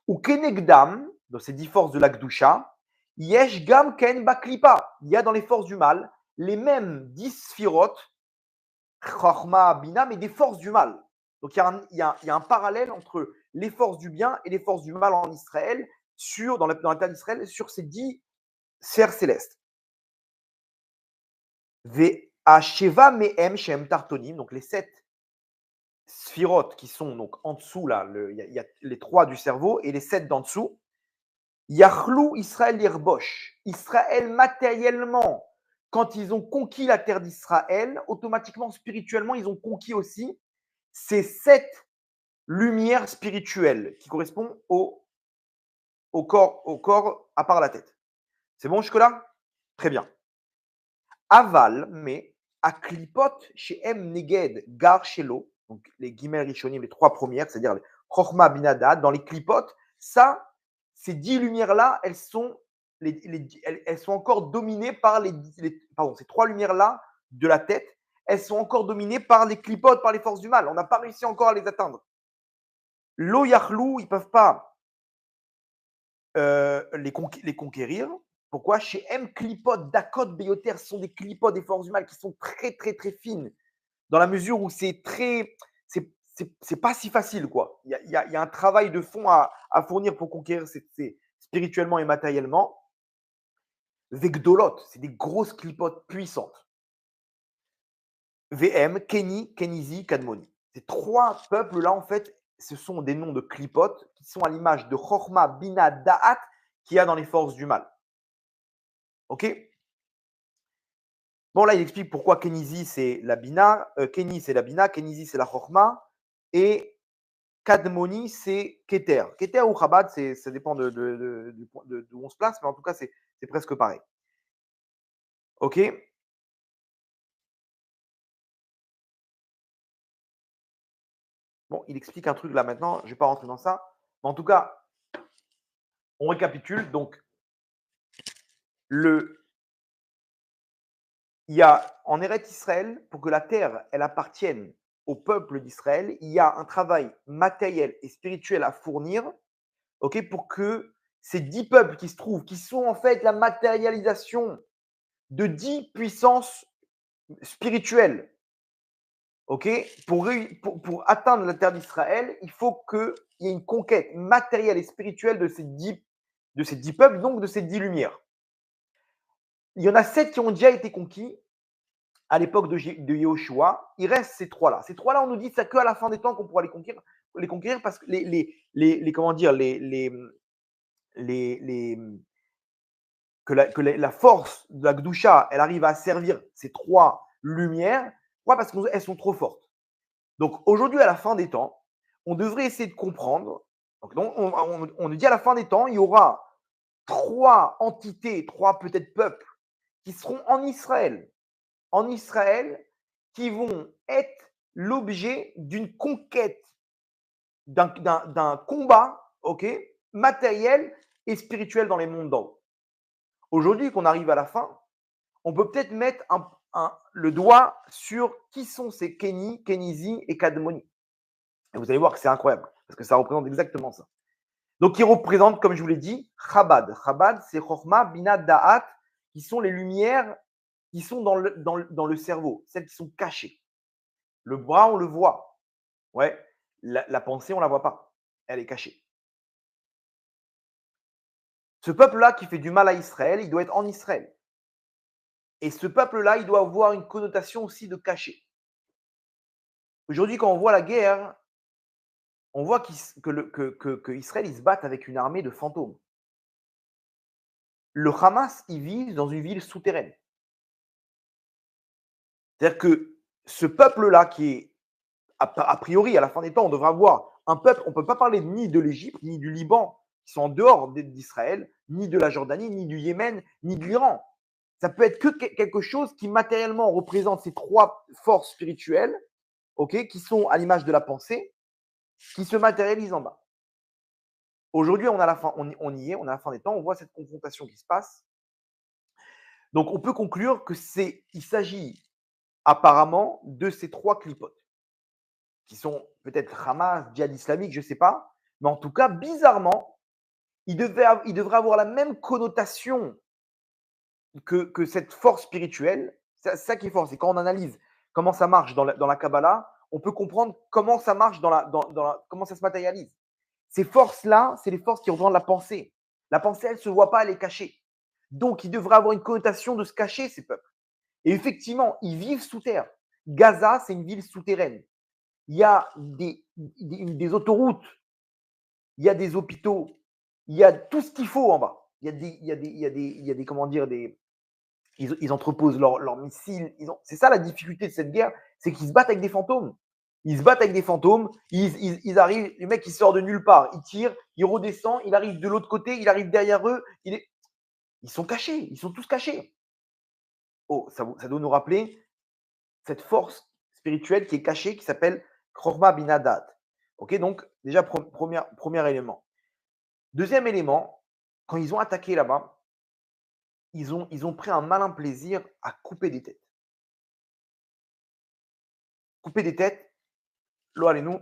Ou Kenegdam, dans ces 10 forces de la Gdusha, Yesh Gam Ken Baklipa. Il y a dans les forces du mal les mêmes 10 sphirotes, Chorma, Bina, mais des forces du mal. Donc il y a un parallèle entre les forces du bien et les forces du mal en Israël, dans la terre d'Israël, sur ces 10 sphères célestes. Sheva Mehem Shem Tartonim, donc les 7 sphirotes qui sont donc en dessous, là, il y a les 3 du cerveau et les 7 d'en dessous. Yachlou Israël Yerbosh. Israël matériellement, quand ils ont conquis la terre d'Israël, automatiquement, spirituellement, ils ont conquis aussi ces 7 lumières spirituelles qui correspondent au corps à part la tête. C'est bon jusque-là? Très bien. Aval, mais à Klipot chez M Neged Gar Shelo, donc les guillemets rishonim, les 3 premières, c'est-à-dire les Chorma Binadad, dans les Klipot, ça, ces 10 lumières-là, elles sont encore dominées par ces 3 lumières-là de la tête, elles sont encore dominées par les Klipot, par les forces du mal. On n'a pas réussi encore à les atteindre. Lo Yachlou, ils ne peuvent pas les conquérir. Pourquoi? Chez M clipotes, Dakot, Béoter, ce sont des clipotes des forces du mal qui sont très, très, très fines, dans la mesure où c'est très. C'est pas si facile, quoi. Il y a un travail de fond à fournir pour conquérir spirituellement et matériellement. Vegdolot, c'est des grosses clipotes puissantes. VM, Kenny, Kenizi, Kadmoni. Ces 3 peuples-là, en fait, ce sont des noms de clipotes qui sont à l'image de Chorma, Bina, Da'at, qu'il y a dans les forces du mal. Ok? Bon, là, il explique pourquoi Kenizi, c'est la Bina, Kenny, c'est la Bina, Kenizi, c'est la Chorma, et Kadmoni, c'est Keter. Keter ou Chabad, ça dépend d'où on se place, mais en tout cas, c'est presque pareil. Ok? Bon, il explique un truc là maintenant, je ne vais pas rentrer dans ça. Mais en tout cas, on récapitule. Donc, il y a en Eretz Israël, pour que la terre, elle appartienne au peuple d'Israël, il y a un travail matériel et spirituel à fournir, ok, pour que ces 10 peuples qui se trouvent, qui sont en fait la matérialisation de 10 puissances spirituel. OK? Pour atteindre la terre d'Israël, il faut qu'il y ait une conquête matérielle et spirituelle de ces 10 peuples, donc de ces 10 lumières. Il y en a 7 qui ont déjà été conquis à l'époque de Yehoshua. Il reste ces 3-là. Ces 3-là, on nous dit que c'est qu'à la fin des temps qu'on pourra les conquérir parce que comment dire, les que la force de la Gdusha, elle arrive à servir ces 3 lumières. Pourquoi? Parce qu'elles sont trop fortes. Donc aujourd'hui, à la fin des temps, on devrait essayer de comprendre. Donc, on nous dit à la fin des temps, il y aura 3 entités, 3 peut-être peuples qui seront en Israël, qui vont être l'objet d'une conquête, d'un combat, ok, matériel et spirituel dans les mondes d'en haut. Aujourd'hui, qu'on arrive à la fin, on peut peut-être mettre le doigt sur qui sont ces Kéni, Kénizi et Kadmoni. Et vous allez voir que c'est incroyable, parce que ça représente exactement ça. Donc, ils représentent, comme je vous l'ai dit, Chabad. Chabad, c'est Chochma, Bina, Da'at, qui sont les lumières qui sont dans le cerveau, celles qui sont cachées. Le bras, on le voit. Ouais. La pensée, on ne la voit pas. Elle est cachée. Ce peuple-là qui fait du mal à Israël, il doit être en Israël. Et ce peuple-là, il doit avoir une connotation aussi de caché. Aujourd'hui, quand on voit la guerre, on voit que Israël, ils se battent avec une armée de fantômes. Le Hamas, il vit dans une ville souterraine. C'est-à-dire que ce peuple-là, qui est, a priori, à la fin des temps, on devrait avoir un peuple, on ne peut pas parler ni de l'Égypte, ni du Liban, qui sont en dehors d'Israël, ni de la Jordanie, ni du Yémen, ni de l'Iran. Ça peut être que quelque chose qui matériellement représente ces 3 forces spirituelles, ok, qui sont à l'image de la pensée, qui se matérialisent en bas. Aujourd'hui, on y est, on est à la fin des temps, on voit cette confrontation qui se passe. Donc, on peut conclure il s'agit apparemment de ces 3 clipotes, qui sont peut-être Hamas, djihad islamique, je ne sais pas, mais en tout cas, bizarrement, il devrait avoir la même connotation que cette force spirituelle. C'est ça qui est fort, c'est quand on analyse comment ça marche dans la Kabbalah, on peut comprendre comment ça marche comment ça se matérialise. Ces forces-là, c'est les forces qui représentent la pensée. La pensée, elle ne se voit pas, elle est cachée. Donc, il devrait avoir une connotation de se cacher, ces peuples. Et effectivement, ils vivent sous terre. Gaza, c'est une ville souterraine. Il y a des autoroutes, il y a des hôpitaux, il y a tout ce qu'il faut en bas. Comment dire, ils entreposent leurs missiles. C'est ça la difficulté de cette guerre, c'est qu'ils se battent avec des fantômes. Ils se battent avec des fantômes, ils arrivent, le mec il sort de nulle part, il tire, il redescend, il arrive de l'autre côté, il arrive derrière eux, ils sont cachés, ils sont tous cachés. Oh, ça doit nous rappeler cette force spirituelle qui est cachée, qui s'appelle Chorma Binadat. Ok, donc déjà, premier élément. Deuxième élément, quand ils ont attaqué là-bas, ils ont pris un malin plaisir à couper des têtes. Couper des têtes, lo allez-nous,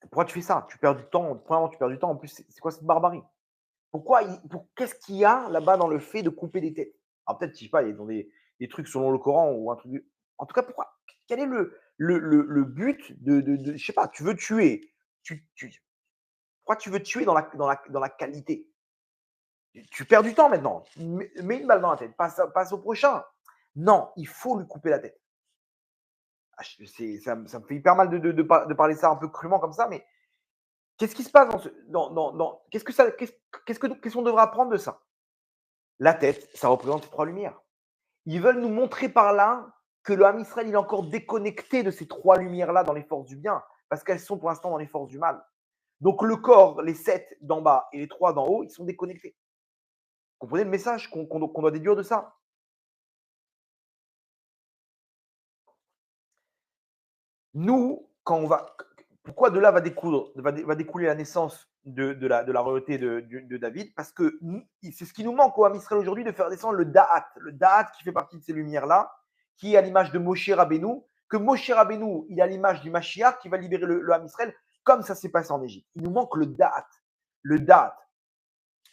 pourquoi tu fais ça? Tu perds du temps. Premièrement, tu perds du temps. En plus, c'est quoi cette barbarie? Qu'est-ce qu'il y a là-bas dans le fait de couper des têtes? Alors peut-être, je sais pas, il y a des trucs selon le Coran ou un truc. En tout cas, pourquoi? Quel est le but je sais pas, tu veux tuer. Pourquoi tu veux tuer dans la qualité? Tu perds du temps maintenant. Mets une balle dans la tête. Passe au prochain. Non, il faut lui couper la tête. Ah, ça me fait hyper mal de parler ça un peu crûment comme ça, mais qu'est-ce qui se passe qu'est-ce qu'on devrait apprendre de ça? La tête, ça représente ces 3 lumières. Ils veulent nous montrer par là que le Ham Israël, il est encore déconnecté de ces 3 lumières-là dans les forces du bien, parce qu'elles sont pour l'instant dans les forces du mal. Donc le corps, les 7 d'en bas et les 3 d'en haut, ils sont déconnectés. Vous comprenez le message qu'on doit déduire de ça? Nous, quand on va pourquoi de là va découler la naissance de la royauté de David? Parce que c'est ce qui nous manque au Ham Israël aujourd'hui, de faire descendre le Da'at. Le Da'at qui fait partie de ces lumières-là, qui est à l'image de Moshe Rabbeinu, que Moshe Rabbeinu, il est à l'image du Mashiach qui va libérer le Ham Israël, comme ça s'est passé en Égypte. Il nous manque le Da'at. Le Da'at.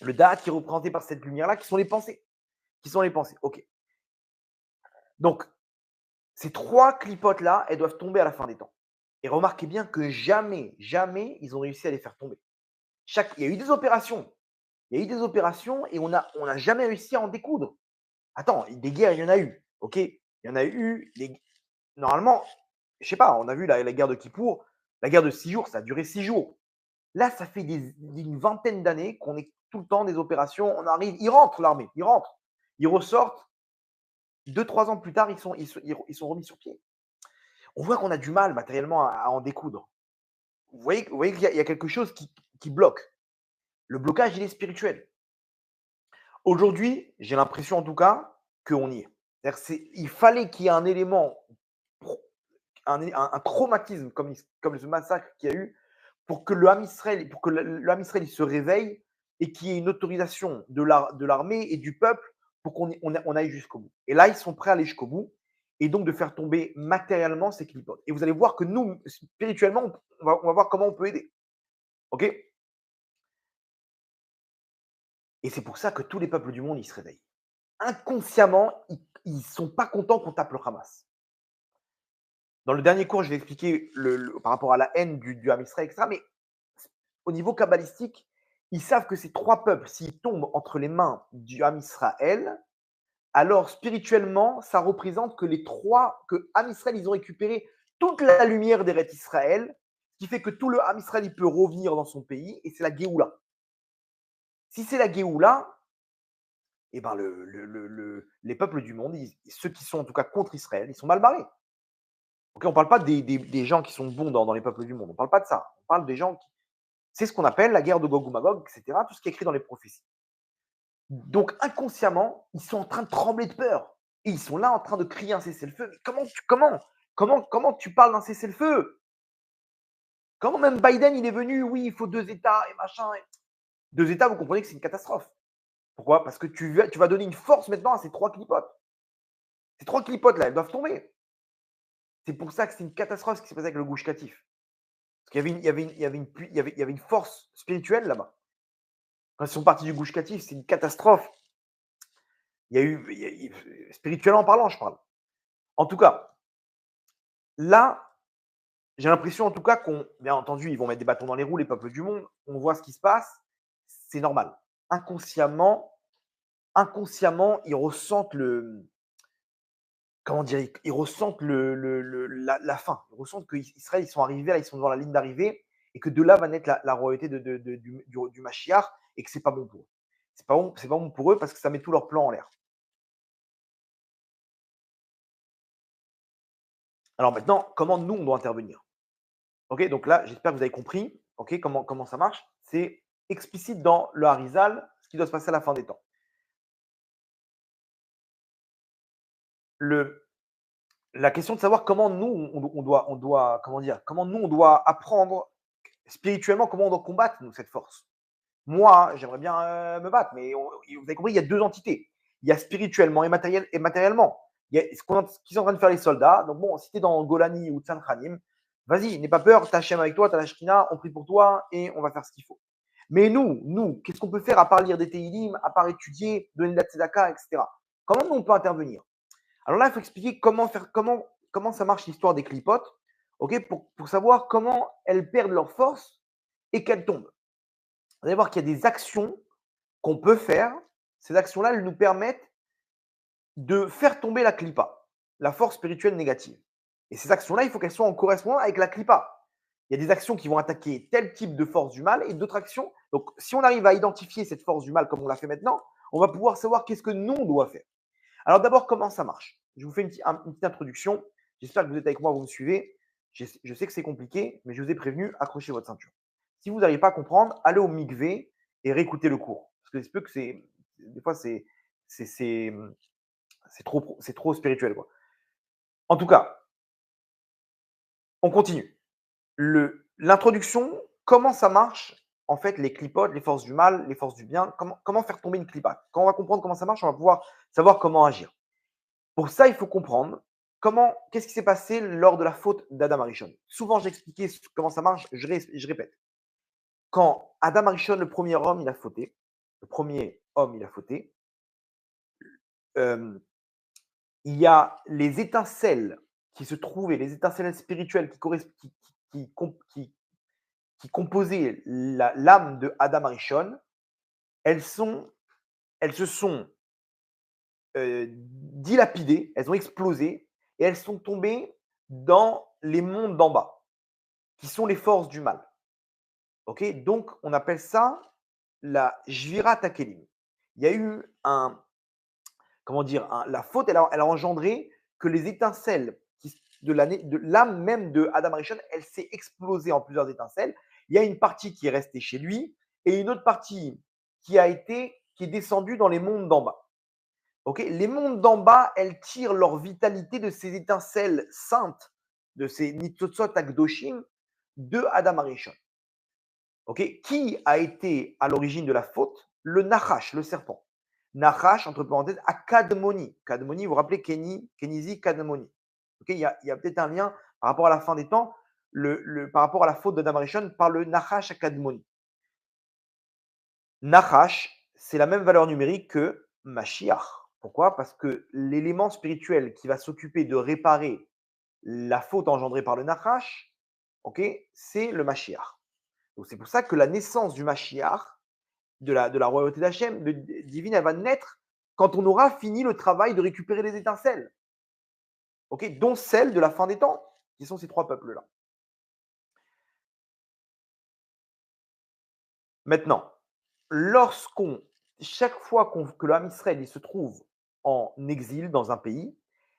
Le Da'at qui est représenté par cette lumière-là, qui sont les pensées. Ok. Donc, Ces 3 clipotes-là, elles doivent tomber à la fin des temps. Et remarquez bien que jamais, jamais ils ont réussi à les faire tomber. Il y a eu des opérations, il y a eu des opérations et on n'a jamais réussi à en découdre. Attends, des guerres, il y en a eu, OK? Il y en a eu, normalement, je sais pas, on a vu la guerre de Kippour, la guerre de 6 jours, ça a duré 6 jours. Là, ça fait une vingtaine d'années qu'on est tout le temps des opérations, on arrive, ils rentrent l'armée, ils rentrent, ils ressortent, 2, 3 ans plus tard, ils sont remis sur pied. On voit qu'on a du mal matériellement à en découdre. Vous voyez qu'il y a quelque chose qui bloque. Le blocage, il est spirituel. Aujourd'hui, j'ai l'impression en tout cas qu'on y est. Il fallait qu'il y ait un élément, un traumatisme comme ce massacre qu'il y a eu pour que le Ham Israël, il se réveille et qu'il y ait une autorisation de l'armée et du peuple pour qu'on aille jusqu'au bout. Et là, ils sont prêts à aller jusqu'au bout et donc de faire tomber matériellement ces clipotes. Et vous allez voir que nous, spirituellement, on va voir comment on peut aider. OK? Et c'est pour ça que tous les peuples du monde, ils se réveillent. Inconsciemment, ils ne sont pas contents qu'on tape le Hamas. Dans le dernier cours, je vais expliquer par rapport à la haine du Ham Israël, etc. Mais au niveau kabbalistique, ils savent que ces 3 peuples, s'ils tombent entre les mains du Ham Israël, alors spirituellement, ça représente que Ham Israël, ils ont récupéré toute la lumière d'Eret Israël, ce qui fait que tout le Ham Israël, il peut revenir dans son pays, et c'est la Géoula. Si c'est la Géoula, eh ben les peuples du monde, ceux qui sont en tout cas contre Israël, ils sont mal barrés. Okay, on ne parle pas des gens qui sont bons dans les peuples du monde, on ne parle pas de ça. On parle des gens qui. C'est ce qu'on appelle la guerre de Gog ou Magog, etc., tout ce qui est écrit dans les prophéties. Donc inconsciemment, ils sont en train de trembler de peur. Et ils sont là en train de crier un cessez-le-feu. Mais comment tu parles d'un cessez-le-feu? Comment même Biden, il est venu, oui, il faut 2 États et machin. 2 États, vous comprenez que c'est une catastrophe. Pourquoi? Parce que tu vas donner une force maintenant à ces 3 clipotes. Ces 3 clipotes-là, elles doivent tomber. C'est pour ça que c'est une catastrophe ce qui s'est passé avec le Gouche Katif. Parce qu'il y avait une force spirituelle là-bas. Quand ils sont partis du Gouche Katif, c'est une catastrophe. Spirituellement parlant, je parle. En tout cas, là, j'ai l'impression en tout cas bien entendu, ils vont mettre des bâtons dans les roues, les peuples du monde. On voit ce qui se passe, c'est normal. Inconsciemment, ils ressentent comment dire, ils ressentent la fin. Ils ressentent qu'Israël, ils sont arrivés là, ils sont devant la ligne d'arrivée et que de là va naître la royauté du Mashiach et que c'est pas bon pour eux. C'est pas bon pour eux parce que ça met tous leurs plans en l'air. Alors maintenant, comment nous, on doit intervenir? OK, donc là, j'espère que vous avez compris, OK, comment ça marche. C'est explicite dans le Harizal, ce qui doit se passer à la fin des temps. Le La question de savoir comment nous, on doit comment dire? Comment nous, on doit apprendre spirituellement, comment on doit combattre, nous, cette force. Moi, j'aimerais bien, me battre, mais vous avez compris, il y a 2 entités. Il y a spirituellement et matériellement. Il y a ce qu'ils sont en train de faire les soldats. Donc bon, si tu es dans Golani ou Tsankhanim, vas-y, n'aie pas peur, tu as Hachem avec toi, tu as la Shekhinah, on prie pour toi et on va faire ce qu'il faut. Mais nous, qu'est-ce qu'on peut faire à part lire des Tehillim, à part étudier, donner de la tzedaka, et cetera? Comment nous, on peut intervenir? Alors là, il faut expliquer comment ça marche l'histoire des clipotes, OK, pour savoir comment elles perdent leur force et qu'elles tombent. Vous allez voir qu'il y a des actions qu'on peut faire. Ces actions-là, elles nous permettent de faire tomber la clipa, la force spirituelle négative. Et ces actions-là, il faut qu'elles soient en correspondance avec la clipa. Il y a des actions qui vont attaquer tel type de force du mal et d'autres actions. Donc, si on arrive à identifier cette force du mal comme on l'a fait maintenant, on va pouvoir savoir qu'est-ce que nous, on doit faire. Alors d'abord, comment ça marche? Je vous fais une petite introduction. J'espère que vous êtes avec moi, vous me suivez. Je sais que c'est compliqué, mais je vous ai prévenu, accrochez votre ceinture. Si vous n'arrivez pas à comprendre, allez au mikvé et réécoutez le cours. Parce que c'est peu que des fois, c'est, c'est, c'est trop spirituel, quoi. En tout cas, on continue. L'introduction, comment ça marche, en fait, les clipotes, les forces du mal, les forces du bien, comment faire tomber une clipate. Quand on va comprendre comment ça marche, on va pouvoir savoir comment agir. Pour ça, il faut comprendre qu'est-ce qui s'est passé lors de la faute d'Adam Arishon. Souvent, j'ai expliqué comment ça marche, je répète. Quand Adam Arishon, le premier homme, il a fauté, il y a les étincelles qui se trouvaient, les étincelles spirituelles qui composaient l'âme de Adam Arishon, elles, sont, elles se sont dilapidées, elles ont explosé et elles sont tombées dans les mondes d'en bas, qui sont les forces du mal. Ok, donc on appelle ça la Jvirat Hakelim. Il y a eu comment dire, la faute, elle a engendré que les étincelles de l'âme même de Adam Arishon, elle s'est explosée en plusieurs étincelles. Il y a une partie qui est restée chez lui et une autre partie qui est descendue dans les mondes d'en bas. Okay, les mondes d'en bas, elles tirent leur vitalité de ces étincelles saintes, de ces Nitzotzot Akdoshim de Adam Arishon. Okay, qui a été à l'origine de la faute? Le Nachash, le serpent. Nachash, entre parenthèses, à Kadmoni. Kadmoni, vous vous rappelez Kenizi, Kadmoni. Okay, il y a peut-être un lien par rapport à la fin des temps, par rapport à la faute d'Adam Arishon par le Nachash à Kadmoni. Nachash, c'est la même valeur numérique que Mashiach. Pourquoi? Parce que l'élément spirituel qui va s'occuper de réparer la faute engendrée par le Nachash, okay, c'est le Mashiach. Donc c'est pour ça que la naissance du Mashiach, de la royauté d'Hachem, divine, elle va naître quand on aura fini le travail de récupérer les étincelles, okay, dont celle de la fin des temps, qui sont ces trois peuples-là. Maintenant, chaque fois que l'âme Israël il se trouve en exil dans un pays,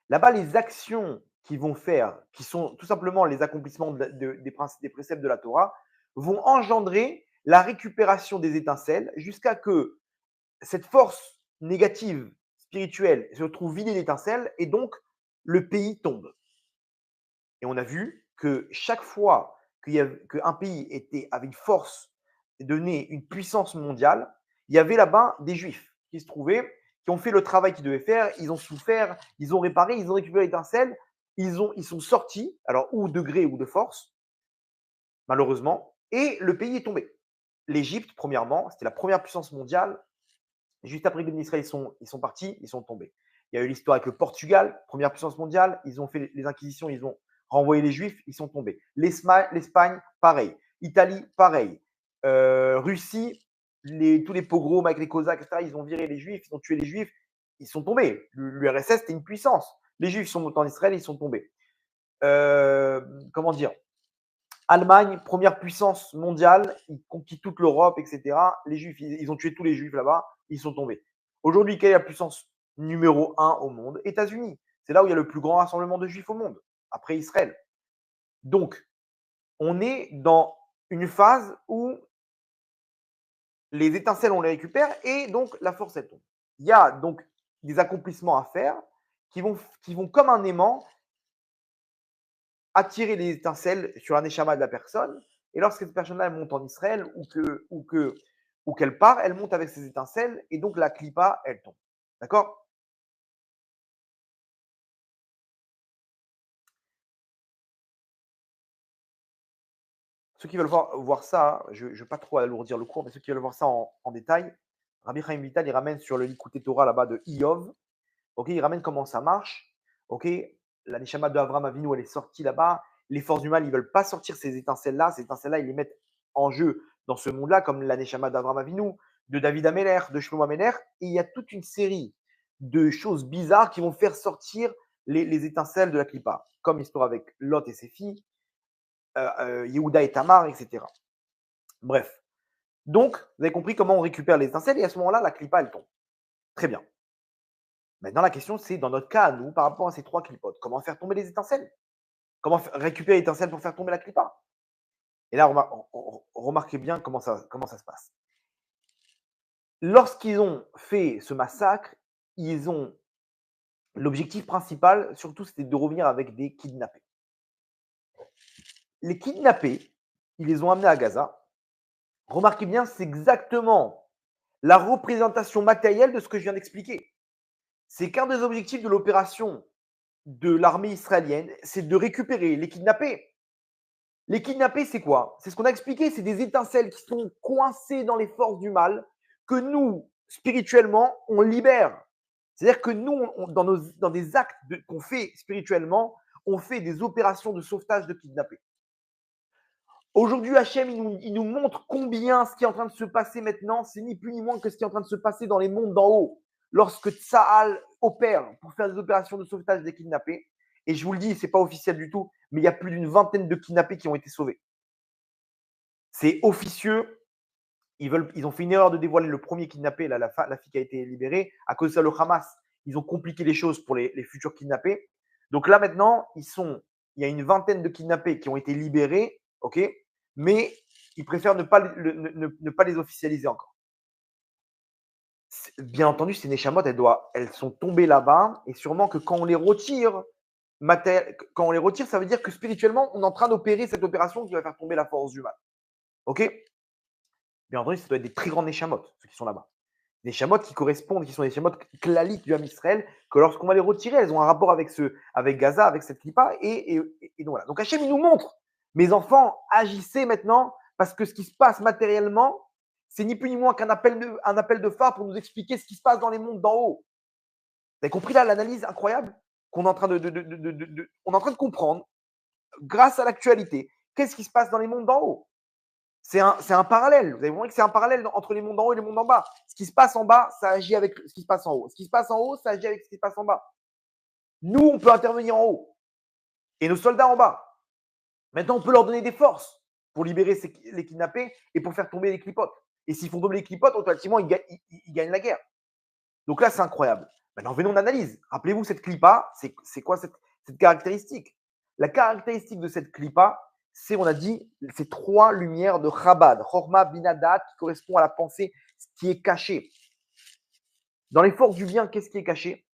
là-bas, les actions qu'ils vont faire, qui sont tout simplement les accomplissements des préceptes de la Torah, vont engendrer la récupération des étincelles jusqu'à que cette force négative spirituelle se retrouve vidée d'étincelles et donc le pays tombe. Et on a vu que chaque fois qu'un pays avait une force donné une puissance mondiale, il y avait là-bas des juifs qui se trouvaient, qui ont fait le travail qu'ils devaient faire, ils ont souffert, ils ont réparé, ils ont récupéré l'étincelle, ils sont sortis, alors ou de gré ou de force, malheureusement, et le pays est tombé. L'Égypte, premièrement, c'était la première puissance mondiale. Juste après que les Israël ils sont partis, ils sont tombés. Il y a eu l'histoire avec le Portugal, première puissance mondiale, ils ont fait les inquisitions, ils ont renvoyé les Juifs, ils sont tombés. L'Espagne, pareil. Italie, pareil. Russie, tous les pogroms avec les Cosaques, etc., ils ont viré les Juifs, ils ont tué les Juifs, ils sont tombés. L'URSS, c'était une puissance. Les Juifs sont montés en Israël, ils sont tombés. Comment dire? Allemagne, première puissance mondiale, ils conquittent toute l'Europe, etc. Les Juifs, ils ont tué tous les Juifs là-bas, ils sont tombés. Aujourd'hui, quelle est la puissance numéro 1 au monde? États-Unis. C'est là où il y a le plus grand rassemblement de Juifs au monde, après Israël. Donc, on est dans une phase où les étincelles, on les récupère et donc la force, elle tombe. Il y a donc des accomplissements à faire qui vont comme un aimant attirer les étincelles sur un échama de la personne. Et lorsque cette personne-là monte en Israël ou qu'elle part, elle monte avec ses étincelles et donc la clipa, elle tombe. D'accord? Ceux qui veulent voir ça, je ne vais pas trop alourdir le cours, mais ceux qui veulent voir ça en détail, Rabbi Chaim Vital, il ramène sur le Likuté Torah là-bas de Iov. Ok, il ramène comment ça marche. Ok, la Neshama de Avram Avinu, elle est sortie là-bas. Les forces du mal, ils ne veulent pas sortir ces étincelles-là. Ces étincelles-là, ils les mettent en jeu dans ce monde-là, comme la Neshama d'Avram Avinu, de David Ameler, de Shlomo Ameler. Et il y a toute une série de choses bizarres qui vont faire sortir les étincelles de la Klippa, comme l'histoire avec Lot et ses filles, Yehuda et Tamar, etc. Bref. Donc, vous avez compris comment on récupère les étincelles et à ce moment-là, la Klippa, elle tombe. Très bien. Maintenant, la question, c'est dans notre cas, à nous, par rapport à ces trois clipotes, comment faire tomber les étincelles? Comment récupérer l'étincelle pour faire tomber la clipa? Et là, remarquez bien comment ça se passe. Lorsqu'ils ont fait ce massacre, ils ont l'objectif principal, surtout, c'était de revenir avec des kidnappés. Les kidnappés, ils les ont amenés à Gaza. Remarquez bien, c'est exactement la représentation matérielle de ce que je viens d'expliquer. C'est qu'un des objectifs de l'opération de l'armée israélienne, c'est de récupérer les kidnappés. Les kidnappés, c'est quoi? C'est ce qu'on a expliqué, c'est des étincelles qui sont coincées dans les forces du mal, que nous, spirituellement, on libère. C'est-à-dire que nous, dans des actes qu'on fait spirituellement, on fait des opérations de sauvetage de kidnappés. Aujourd'hui, Hachem, il nous montre combien ce qui est en train de se passer maintenant, c'est ni plus ni moins que ce qui est en train de se passer dans les mondes d'en haut. Lorsque Tsahal opère pour faire des opérations de sauvetage des kidnappés, et je vous le dis, ce n'est pas officiel du tout, mais il y a plus d'une vingtaine de kidnappés qui ont été sauvés. C'est officieux. Ils ont fait une erreur de dévoiler le premier kidnappé, la fille qui a été libérée. À cause de ça, le Hamas, ils ont compliqué les choses pour les futurs kidnappés. Donc là, maintenant, il y a une vingtaine de kidnappés qui ont été libérés, ok, mais ils préfèrent ne pas les officialiser encore. Bien entendu, ces Neshamot, elles sont tombées là-bas, et sûrement que quand on les retire, ça veut dire que spirituellement, on est en train d'opérer cette opération qui va faire tomber la force du mal. Ok. Bien entendu, ça doit être des très grands Neshamot, ceux qui sont là-bas. Des Neshamot qui correspondent, qui sont des Neshamot claliques du Ham Israël, que lorsqu'on va les retirer, elles ont un rapport avec Gaza, avec cette clipa, et donc voilà. Donc Hachem, il nous montre, mes enfants, agissez maintenant, parce que ce qui se passe matériellement, c'est ni plus ni moins qu'un appel de phare pour nous expliquer ce qui se passe dans les mondes d'en haut. Vous avez compris là l'analyse incroyable qu'on est en train on est en train de comprendre, grâce à l'actualité, qu'est-ce qui se passe dans les mondes d'en haut. C'est un parallèle. Vous avez compris que c'est un parallèle entre les mondes d'en haut et les mondes d'en bas. Ce qui se passe en bas, ça agit avec ce qui se passe en haut. Ce qui se passe en haut, ça agit avec ce qui se passe en bas. Nous, on peut intervenir en haut. Et nos soldats en bas. Maintenant, on peut leur donner des forces pour libérer les kidnappés et pour faire tomber les clipotes. Et s'ils font tomber les clipotes, automatiquement, ils gagnent la guerre. Donc là, c'est incroyable. Maintenant, venons en analyse. Rappelez-vous, cette clipa, c'est quoi cette caractéristique? La caractéristique de cette clipa, on a dit, ces trois lumières de Chabad, Chorma, Binadat, qui correspond à la pensée, ce qui est caché. Dans les forces du bien, qu'est-ce qui est caché?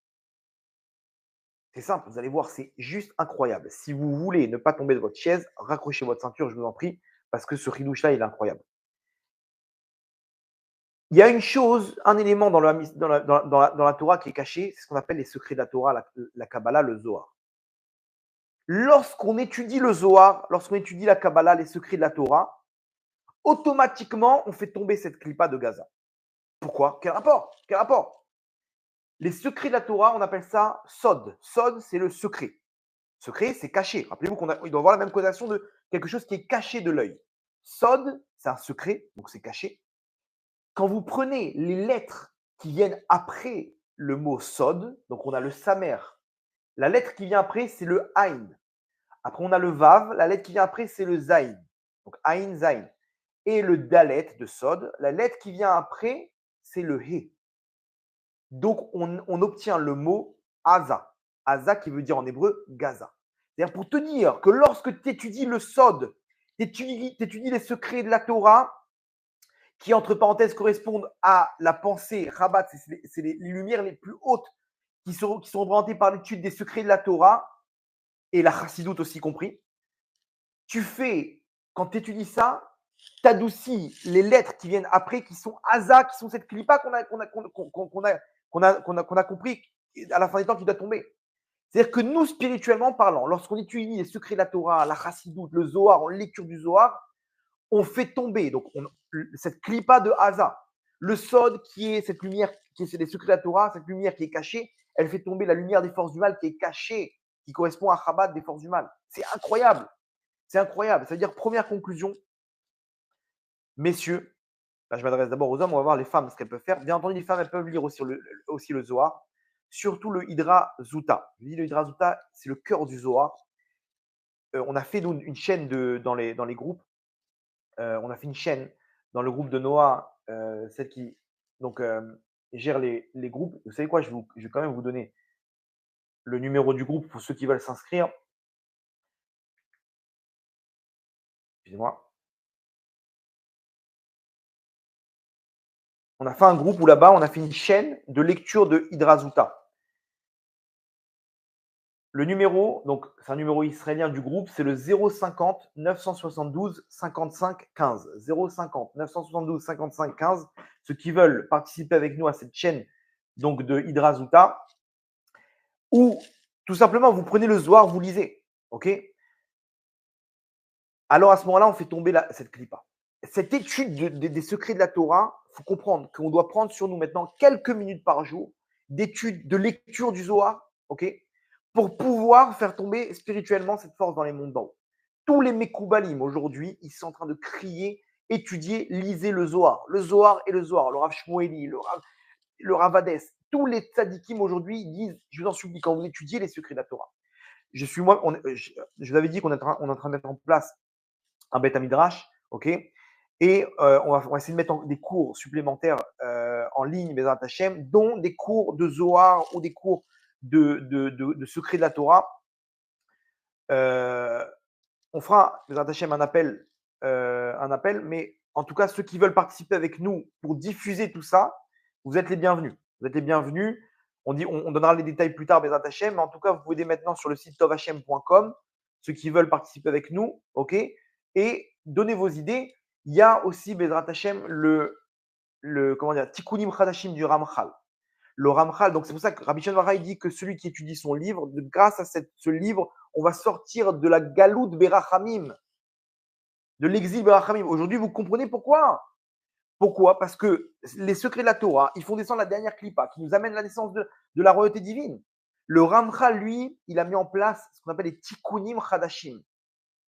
C'est simple, vous allez voir, c'est juste incroyable. Si vous voulez ne pas tomber de votre chaise, raccrochez votre ceinture, je vous en prie, parce que ce ridouche-là, il est incroyable. Il y a une chose, un élément dans la Torah qui est caché, c'est ce qu'on appelle les secrets de la Torah, la Kabbalah, le Zohar. Lorsqu'on étudie le Zohar, lorsqu'on étudie la Kabbalah, les secrets de la Torah, automatiquement, on fait tomber cette clipa de Gaza. Pourquoi? Quel rapport? Les secrets de la Torah, on appelle ça Sod. Sod, c'est le secret. Secret, c'est caché. Rappelez-vous qu'il doit avoir la même connotation de quelque chose qui est caché de l'œil. Sod, c'est un secret, donc c'est caché. Quand vous prenez les lettres qui viennent après le mot Sod, donc on a le Samer. La lettre qui vient après, c'est le Ain. Après, on a le Vav. La lettre qui vient après, c'est le Zain. Donc Ain, Zain. Et le Dalet de Sod, la lettre qui vient après, c'est le He. Donc, on obtient le mot Aza. Aza qui veut dire en hébreu Gaza. C'est-à-dire pour te dire que lorsque tu étudies le Sod, tu étudies les secrets de la Torah, qui, entre parenthèses, correspondent à la pensée Rabat, c'est les lumières les plus hautes qui sont représentées par l'étude des secrets de la Torah, et la chassidoute aussi compris. Quand tu étudies ça, tu adoucis les lettres qui viennent après, qui sont Aza, qui sont cette clipa qu'on a compris à la fin des temps qui doit tomber. C'est-à-dire que nous, spirituellement parlant, lorsqu'on étudie les secrets de la Torah, la chassidoute, le Zohar, en lecture du Zohar, on fait tomber cette clipa de Haza. Le Sod, qui est cette lumière, qui est les secrets de la Torah, cette lumière qui est cachée, elle fait tomber la lumière des forces du mal qui est cachée, qui correspond à Chabad des forces du mal. C'est incroyable. C'est incroyable. Ça veut dire, première conclusion, messieurs, là je m'adresse d'abord aux hommes, on va voir les femmes ce qu'elles peuvent faire. Bien entendu, les femmes, elles peuvent lire aussi le Zohar, surtout le Hydra Zuta. Je dis le Hydra Zuta, c'est le cœur du Zohar. On a fait une chaîne dans les groupes. On a fait une chaîne dans le groupe de Noah, celle qui gère les groupes. Vous savez quoi, je vais quand même vous donner le numéro du groupe pour ceux qui veulent s'inscrire. Excusez-moi. On a fait un groupe où là-bas, on a fait une chaîne de lecture de Hydrazuta. Le numéro, donc c'est un numéro israélien du groupe, c'est le 050 972 55 15. 050 972 55 15. Ceux qui veulent participer avec nous à cette chaîne donc de Hydrazuta, ou tout simplement vous prenez le Zohar, vous lisez. Ok? Alors à ce moment-là, on fait tomber cette clipa. Cette étude des secrets de la Torah, il faut comprendre qu'on doit prendre sur nous maintenant quelques minutes par jour d'études, de lecture du Zohar, ok, pour pouvoir faire tomber spirituellement cette force dans les mondes d'en haut. Tous les Mekoubalim aujourd'hui, ils sont en train de crier, étudier, lisez le Zohar. Le Zohar et le Zohar, le Rav Shmueli, le Rav Hadès. Tous les tzadikim aujourd'hui ils disent, je vous en supplie, quand vous étudiez les secrets de la Torah. Je vous avais dit qu'on est en train de mettre en place un Beth Midrash, ok. Et on va essayer de mettre des cours supplémentaires en ligne, Bezrat Hashem, dont des cours de Zohar ou des cours de secrets de la Torah. On fera, Bezrat Hashem, un appel, mais en tout cas, ceux qui veulent participer avec nous pour diffuser tout ça, vous êtes les bienvenus. Vous êtes les bienvenus. On donnera les détails plus tard, Bezrat Hashem, mais en tout cas, vous pouvez dès maintenant sur le site tovhashem.com, ceux qui veulent participer avec nous, ok, et donnez vos idées. Il y a aussi, Bezrat Hashem, comment dire, Tikkunim Chadashim du Ramchal. Le Ramchal, donc c'est pour ça que Rabbi Shimon Bar Yochai dit que celui qui étudie son livre, grâce à ce livre, on va sortir de la galoute Berachamim, de l'exil Berachamim. Aujourd'hui, vous comprenez pourquoi? Pourquoi? Parce que les secrets de la Torah, ils font descendre la dernière clipa qui nous amène la naissance de la royauté divine. Le Ramchal, lui, il a mis en place ce qu'on appelle les Tikkunim Chadashim.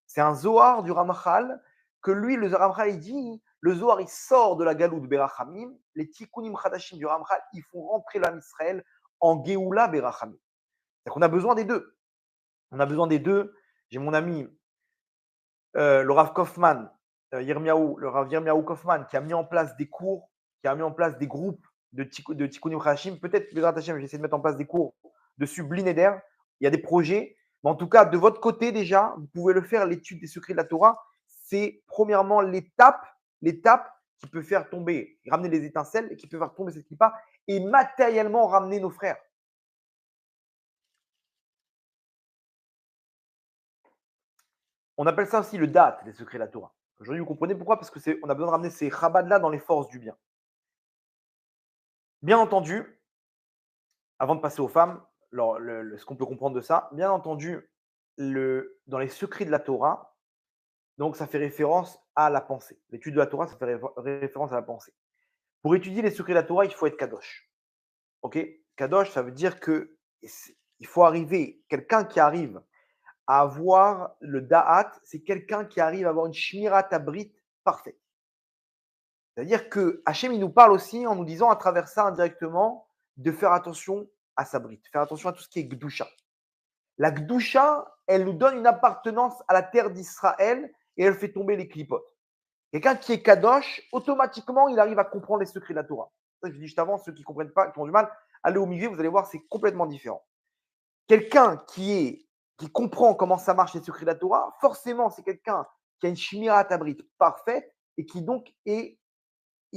C'est un Zohar du Ramchal que lui, le Ramchal, il dit, le Zohar, il sort de la galoute Berachamim. Les Tikkunim Chadashim du Ramchal, ils font rentrer l'âme Israël en Géoula Berachamim. C'est-à-dire qu'on a besoin des deux. On a besoin des deux. J'ai mon ami, le Rav Kaufman, le Rav Yirmiyahu Kaufman, qui a mis en place des cours, qui a mis en place des groupes de Tikkunim Chadashim. Peut-être, Bezrat Hashem, j'essaie de mettre en place des cours dessus, Blineder. Il y a des projets. Mais en tout cas, de votre côté déjà, vous pouvez le faire, l'étude des secrets de la Torah. C'est premièrement l'étape qui peut faire tomber, ramener les étincelles, et qui peut faire tomber cette kippa et matériellement ramener nos frères. On appelle ça aussi le date, les secrets de la Torah. Aujourd'hui, vous comprenez pourquoi? Parce qu'on a besoin de ramener ces Chabad-là dans les forces du bien. Bien entendu, avant de passer aux femmes, alors, ce qu'on peut comprendre de ça, bien entendu, dans les secrets de la Torah, donc ça fait référence à la pensée. L'étude de la Torah, ça fait référence à la pensée. Pour étudier les secrets de la Torah, il faut être kadosh. Ok? Kadosh, ça veut dire que il faut arriver, quelqu'un qui arrive à avoir le da'at, c'est quelqu'un qui arrive à avoir une shmirat abrit parfaite. C'est-à-dire que Hachem, il nous parle aussi en nous disant à travers ça indirectement de faire attention à sa brite, faire attention à tout ce qui est Gdusha. La Gdusha, elle nous donne une appartenance à la terre d'Israël et elle fait tomber les clipotes. Quelqu'un qui est Kadosh, automatiquement, il arrive à comprendre les secrets de la Torah. C'est ça que je dis juste avant, ceux qui ne comprennent pas, qui ont du mal, allez au milieu, vous allez voir, c'est complètement différent. Quelqu'un qui comprend comment ça marche les secrets de la Torah, forcément, c'est quelqu'un qui a une shmirat abrit parfaite et qui donc il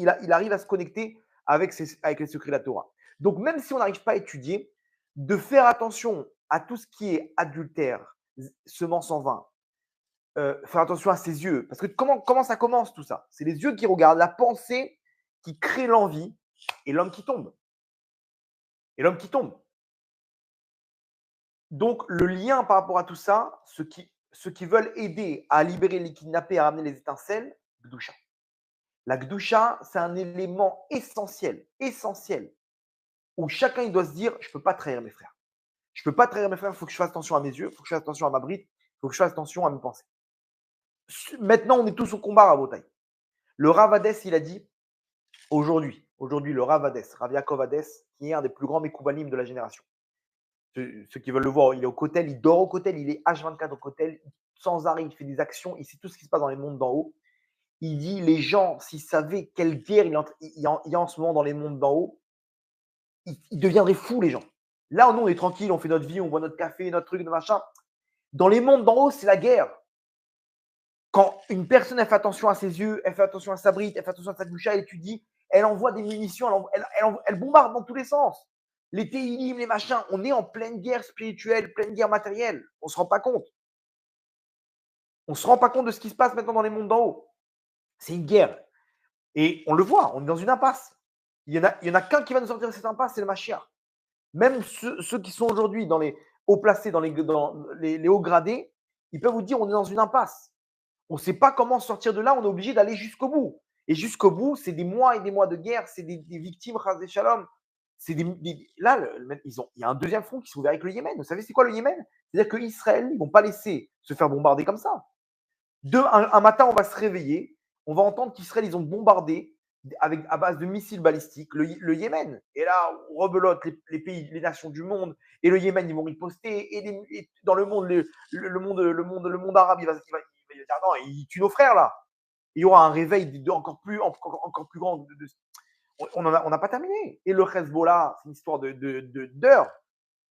arrive à se connecter avec les secrets de la Torah. Donc, même si on n'arrive pas à étudier, de faire attention à tout ce qui est adultère, semence en vain, faire attention à ses yeux. Parce que comment ça commence tout ça? C'est les yeux qui regardent, la pensée qui crée l'envie et l'homme qui tombe. Donc, le lien par rapport à tout ça, ceux qui veulent aider à libérer les kidnappés, à ramener les étincelles, Gdusha. La Gdusha, c'est un élément essentiel, où chacun il doit se dire, je ne peux pas trahir mes frères. Je ne peux pas trahir mes frères, il faut que je fasse attention à mes yeux, il faut que je fasse attention à ma bride, il faut que je fasse attention à mes pensées. Maintenant, on est tous au combat à Rabotai. Le Rav Hadès, il a dit, aujourd'hui, le Rav Hadès, Rav Yaakov Hadès, qui est un des plus grands Mekoubanim de la génération. Ceux qui veulent le voir, il est au Kotel, il dort au Kotel, il est H24 au Kotel, sans arrêt, il fait des actions, il sait tout ce qui se passe dans les mondes d'en haut. Il dit, les gens, s'ils savaient quelle guerre il y a en ce moment dans les mondes d'en haut, ils deviendraient fous, les gens. Là, nous, on est tranquille, on fait notre vie, on boit notre café, notre truc, notre machin. Dans les mondes d'en haut, c'est la guerre. Quand une personne, elle fait attention à ses yeux, elle fait attention à sa bride, elle fait attention à sa boucha, elle étudie, elle envoie des munitions, elle bombarde dans tous les sens. Les téilim, les machins, on est en pleine guerre spirituelle, pleine guerre matérielle. On ne se rend pas compte. On ne se rend pas compte de ce qui se passe maintenant dans les mondes d'en haut. C'est une guerre. Et on le voit, on est dans une impasse. Il y en a qu'un qui va nous sortir de cette impasse, c'est le Mashiach. Même ceux qui sont aujourd'hui dans les hauts placés, dans les hauts gradés, ils peuvent vous dire on est dans une impasse. On ne sait pas comment sortir de là, on est obligé d'aller jusqu'au bout. Et jusqu'au bout, c'est des mois et des mois de guerre, c'est des victimes, Chas et Shalom. là, il y a un deuxième front qui s'est ouvert avec le Yémen. Vous savez, c'est quoi le Yémen? C'est-à-dire qu'Israël, ils ne vont pas laisser se faire bombarder comme ça. Un matin, on va se réveiller, on va entendre qu'Israël, ils ont bombardé à base de missiles balistiques le Yémen. Et là, on rebelote les pays, les nations du monde, et le Yémen, ils vont riposter, et dans le monde, le monde arabe, il va dire non, ils tuent nos frères là. Il y aura un réveil encore plus grand. On n'a pas terminé. Et le Hezbollah, c'est une histoire d'heures.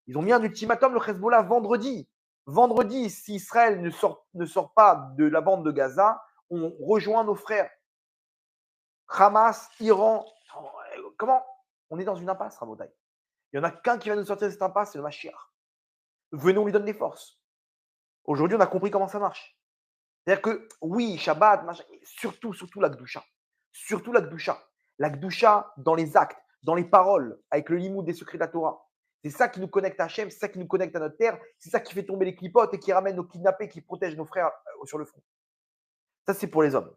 Ils ont mis un ultimatum, le Hezbollah, vendredi. Vendredi, si Israël ne sort pas de la bande de Gaza, on rejoint nos frères. Hamas, Iran. Comment? On est dans une impasse, Rabotai. Il n'y en a qu'un qui va nous sortir de cette impasse, c'est le Mashiach. Venons, on lui donne des forces. Aujourd'hui, on a compris comment ça marche. C'est-à-dire que, oui, Shabbat, surtout la Gdusha. Surtout la Gdusha. La Gdusha dans les actes, dans les paroles, avec le limoud des secrets de la Torah. C'est ça qui nous connecte à Hachem, c'est ça qui nous connecte à notre terre, c'est ça qui fait tomber les clipotes et qui ramène nos kidnappés, qui protège nos frères sur le front. Ça, c'est pour les hommes.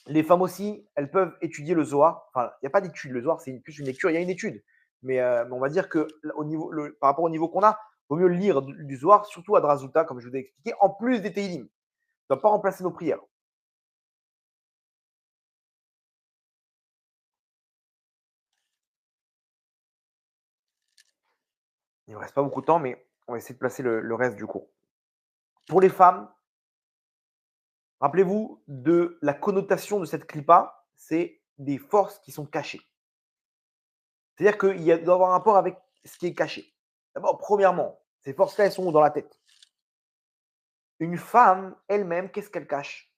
Les femmes aussi, elles peuvent étudier le Zohar. Enfin, il n'y a pas d'étude, le Zohar, c'est plus une lecture, il y a une étude. Mais on va dire que par rapport au niveau qu'on a, il vaut mieux lire du Zohar, surtout à Drazouta, comme je vous ai expliqué, en plus des Teilim. Ça ne doit pas remplacer nos prières. Il ne me reste pas beaucoup de temps, mais on va essayer de placer le reste du cours. Pour les femmes, rappelez-vous de la connotation de cette clipa, c'est des forces qui sont cachées. C'est-à-dire qu'il doit y avoir un rapport avec ce qui est caché. D'abord, premièrement, ces forces-là, elles sont dans la tête. Une femme, elle-même, qu'est-ce qu'elle cache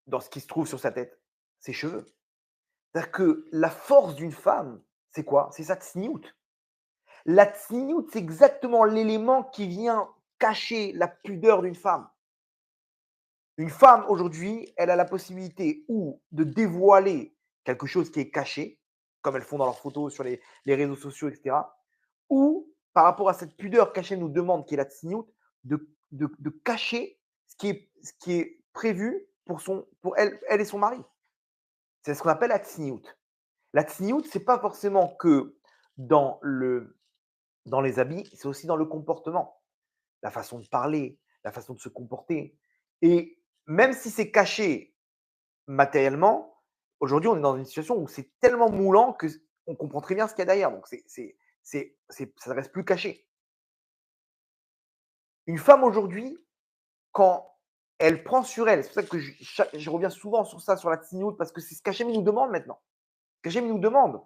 dans ce qui se trouve sur sa tête? Ses cheveux. C'est-à-dire que la force d'une femme, c'est quoi? C'est sa tsniout. La tsniout, c'est exactement l'élément qui vient cacher la pudeur d'une femme. Une femme, aujourd'hui, elle a la possibilité ou de dévoiler quelque chose qui est caché, comme elles font dans leurs photos sur les réseaux sociaux, etc. Ou, par rapport à cette pudeur qu'Hachem nous demande, qui est la tsniout, de cacher ce qui est prévu pour elle et son mari. C'est ce qu'on appelle la tsniout. La tsniout, ce n'est pas forcément que dans les habits, c'est aussi dans le comportement, la façon de parler, la façon de se comporter. Et même si c'est caché matériellement, aujourd'hui, on est dans une situation où c'est tellement moulant qu'on comprend très bien ce qu'il y a derrière. Donc, ça ne reste plus caché. Une femme aujourd'hui, quand elle prend sur elle, c'est pour ça que je reviens souvent sur ça, sur la tsniout, parce que c'est ce qu'Hachem nous demande maintenant. Ce qu'Hachem nous demande.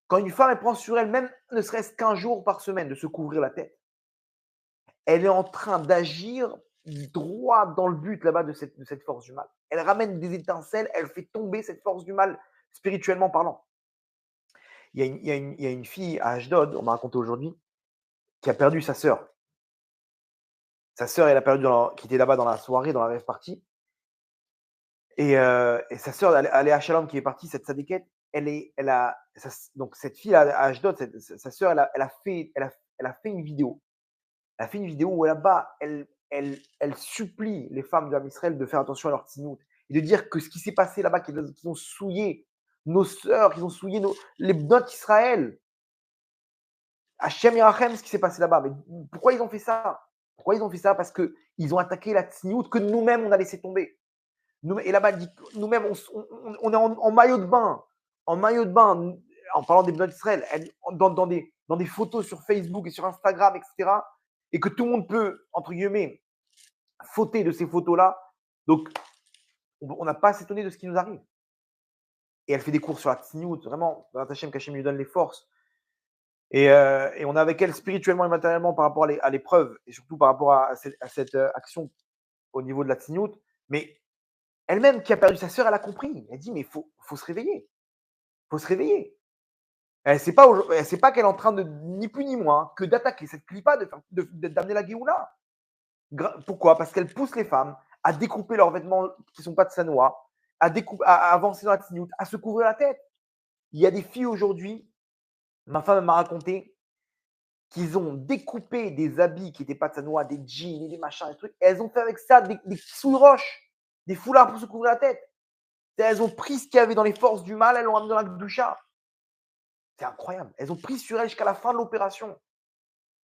Quand une femme, elle prend sur elle, même ne serait-ce qu'un jour par semaine, de se couvrir la tête, elle est en train d'agir droit dans le but là-bas de cette force du mal. Elle ramène des étincelles, elle fait tomber cette force du mal, spirituellement parlant. Il y a une fille à Ashdod, on m'a raconté aujourd'hui, qui a perdu sa sœur. Sa sœur, elle a perdu qui était là-bas dans la soirée, dans la rêve partie. Et sa sœur, elle est à Shalom qui est partie, cette sadéquette, donc cette fille à Ashdod, sa sœur, elle a fait une vidéo. Elle a fait une vidéo où là-bas, elle supplie les femmes d'Israël de faire attention à leur tsniout et de dire que ce qui s'est passé là-bas, qu'ils ont souillé nos sœurs, qu'ils ont souillé les notes d'Israël. Hachem Yerachem, ce qui s'est passé là-bas. Mais pourquoi ils ont fait ça? Pourquoi ils ont fait ça? Parce qu'ils ont attaqué la tsniout que nous-mêmes, on a laissé tomber. Et là-bas, elle dit, nous-mêmes, on est en maillot de bain. En maillot de bain, en parlant des notes d'Israël, dans des photos sur Facebook et sur Instagram, etc. Et que tout le monde peut, entre guillemets, fauter de ces photos-là. Donc, on n'a pas à s'étonner de ce qui nous arrive. Et elle fait des cours sur la tsniout, vraiment, Hachem, qu'Hachem lui donne les forces. Et on est avec elle spirituellement et matériellement par rapport à l'épreuve, et surtout par rapport à cette action au niveau de la tsniout. Mais elle-même qui a perdu sa sœur, elle a compris. Elle dit, mais il faut se réveiller. Il faut se réveiller. Elle ne sait pas qu'elle est en train de, ni plus ni moins, que d'attaquer cette clipa, d'amener la Géoula. Pourquoi? Parce qu'elle pousse les femmes à découper leurs vêtements qui ne sont pas de sanoa, à avancer dans la tsniout, à se couvrir la tête. Il y a des filles aujourd'hui, ma femme m'a raconté, qu'ils ont découpé des habits qui n'étaient pas de sanoa, des jeans et des machins, des trucs, et elles ont fait avec ça des sous-roches, des foulards pour se couvrir la tête. Et elles ont pris ce qu'il y avait dans les forces du mal, elles l'ont amené dans la Gdusha. C'est incroyable. Elles ont pris sur elles jusqu'à la fin de l'opération.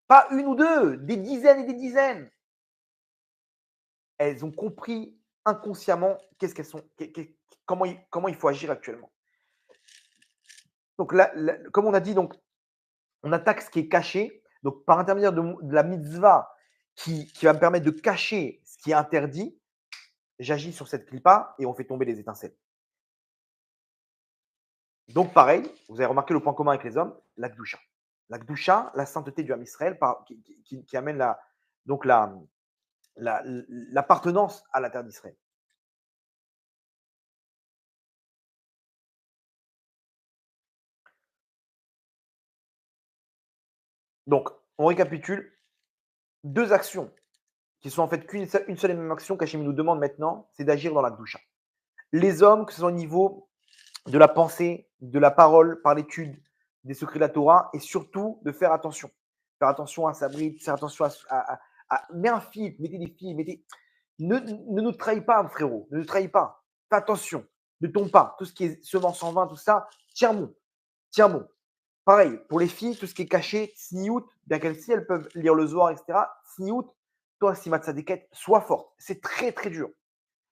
Pas une ou deux, des dizaines et des dizaines. Elles ont compris inconsciemment qu'est-ce qu'elles sont, comment il faut agir actuellement. Donc là, comme on a dit, donc, on attaque ce qui est caché. Donc par intermédiaire de la mitzvah qui va me permettre de cacher ce qui est interdit, j'agis sur cette clipa et on fait tomber les étincelles. Donc pareil, vous avez remarqué le point commun avec les hommes, la Gdusha. La Gdusha, la sainteté du Ham Israël, qui amène donc l'appartenance à la terre d'Israël. Donc, on récapitule. Deux actions qui sont en fait qu'une seule et même action qu'Hachem nous demande maintenant, c'est d'agir dans la Gdusha. Les hommes, que ce soit au niveau de la pensée, de la parole, par l'étude des secrets de la Torah, et surtout de faire attention. Faire attention à sa bride, faire attention mets un filtre, mettez des filtres, ne nous trahis pas, frérot, ne nous trahis pas. Fais attention, ne tombe pas. Tout ce qui est semence en vin, tout ça, tiens bon, tiens bon. Pareil, pour les filles, tout ce qui est caché, tsniout, bien qu'elles si elles peuvent lire le Zohar, etc. Tsniout, toi, Simat Sadeket, sois forte. C'est très, très dur.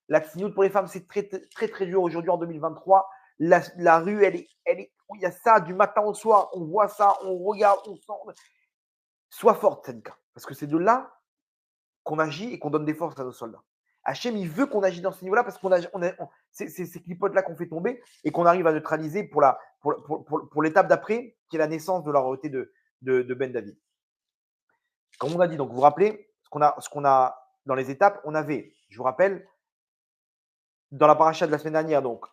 La tsniout pour les femmes, c'est très, très, très dur aujourd'hui en 2023. La rue, il y a ça du matin au soir. On voit ça, on regarde, on sent. Sois forte, Sadika. Parce que c'est de là qu'on agit et qu'on donne des forces à nos soldats. Hachem, il veut qu'on agisse dans ce niveau-là parce c'est ces clipotes-là qu'on fait tomber et qu'on arrive à neutraliser pour l'étape d'après, qui est la naissance de la royauté de Ben David. Comme on a dit, donc vous vous rappelez, ce qu'on a dans les étapes, on avait, je vous rappelle, dans la paracha de la semaine dernière, donc,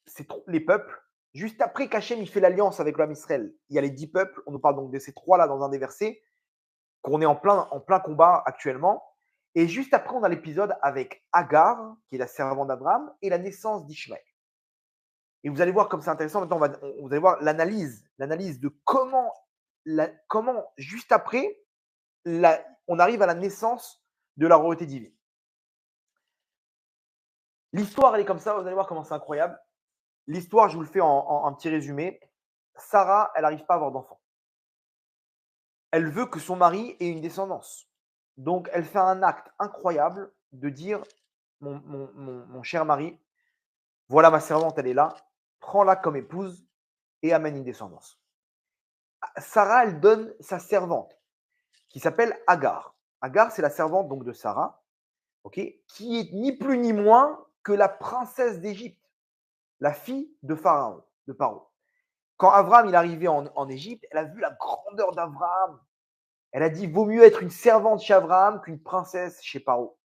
c'est les peuples. Juste après qu'Hachem il fait l'alliance avec l'homme Israël, il y a les 10 peuples. On nous parle donc de ces trois-là dans un des versets, qu'on est en plein combat actuellement. Et juste après, on a l'épisode avec Agar, qui est la servante d'Abraham, et la naissance d'Ishmaël. Et vous allez voir comme c'est intéressant. Maintenant, vous allez voir l'analyse de comment juste après, on arrive à la naissance de la royauté divine. L'histoire, elle est comme ça. Vous allez voir comment c'est incroyable. L'histoire, je vous le fais en petit résumé. Sarah, elle n'arrive pas à avoir d'enfant. Elle veut que son mari ait une descendance. Donc, elle fait un acte incroyable de dire, mon cher mari, voilà ma servante, elle est là, prends-la comme épouse et amène une descendance. Sarah, elle donne sa servante, qui s'appelle Agar. Agar, c'est la servante donc de Sarah, qui est ni plus ni moins que la princesse d'Égypte, la fille de Pharaon, de Paro. Quand Abraham il est arrivé en Égypte, elle a vu la grandeur d'Abraham. Elle a dit, vaut mieux être une servante chez Abraham qu'une princesse chez Paro.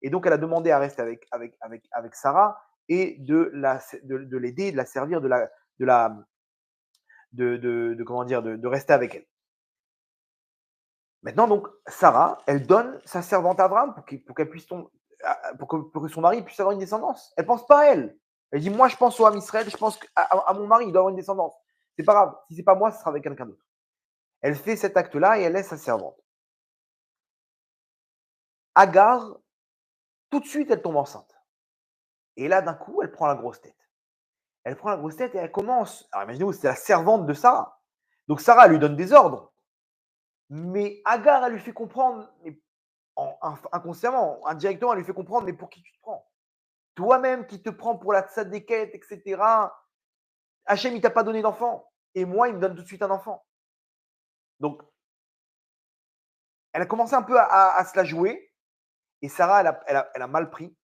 Et donc, elle a demandé à rester avec Sarah et de l'aider, de la servir, de rester avec elle. Maintenant, donc, Sarah, elle donne sa servante à Abraham pour que son mari puisse avoir une descendance. Elle ne pense pas à elle. Elle dit, moi, je pense au Ham Israël, je pense à mon mari, il doit avoir une descendance. C'est pas grave. Si ce n'est pas moi, ce sera avec quelqu'un d'autre. Elle fait cet acte-là et elle laisse sa servante. Agar, tout de suite, elle tombe enceinte. Et là, d'un coup, elle prend la grosse tête. Elle prend la grosse tête et elle commence. Alors, imaginez-vous, c'est la servante de Sarah. Donc, Sarah, elle lui donne des ordres. Mais Agar, elle lui fait comprendre, mais inconsciemment, indirectement, elle lui fait comprendre, mais pour qui tu te prends? Toi-même qui te prends pour la tzadékette, etc. Hachem, il t'a pas donné d'enfant. Et moi, il me donne tout de suite un enfant. Donc, elle a commencé un peu à se la jouer. Et Sarah, elle a mal pris.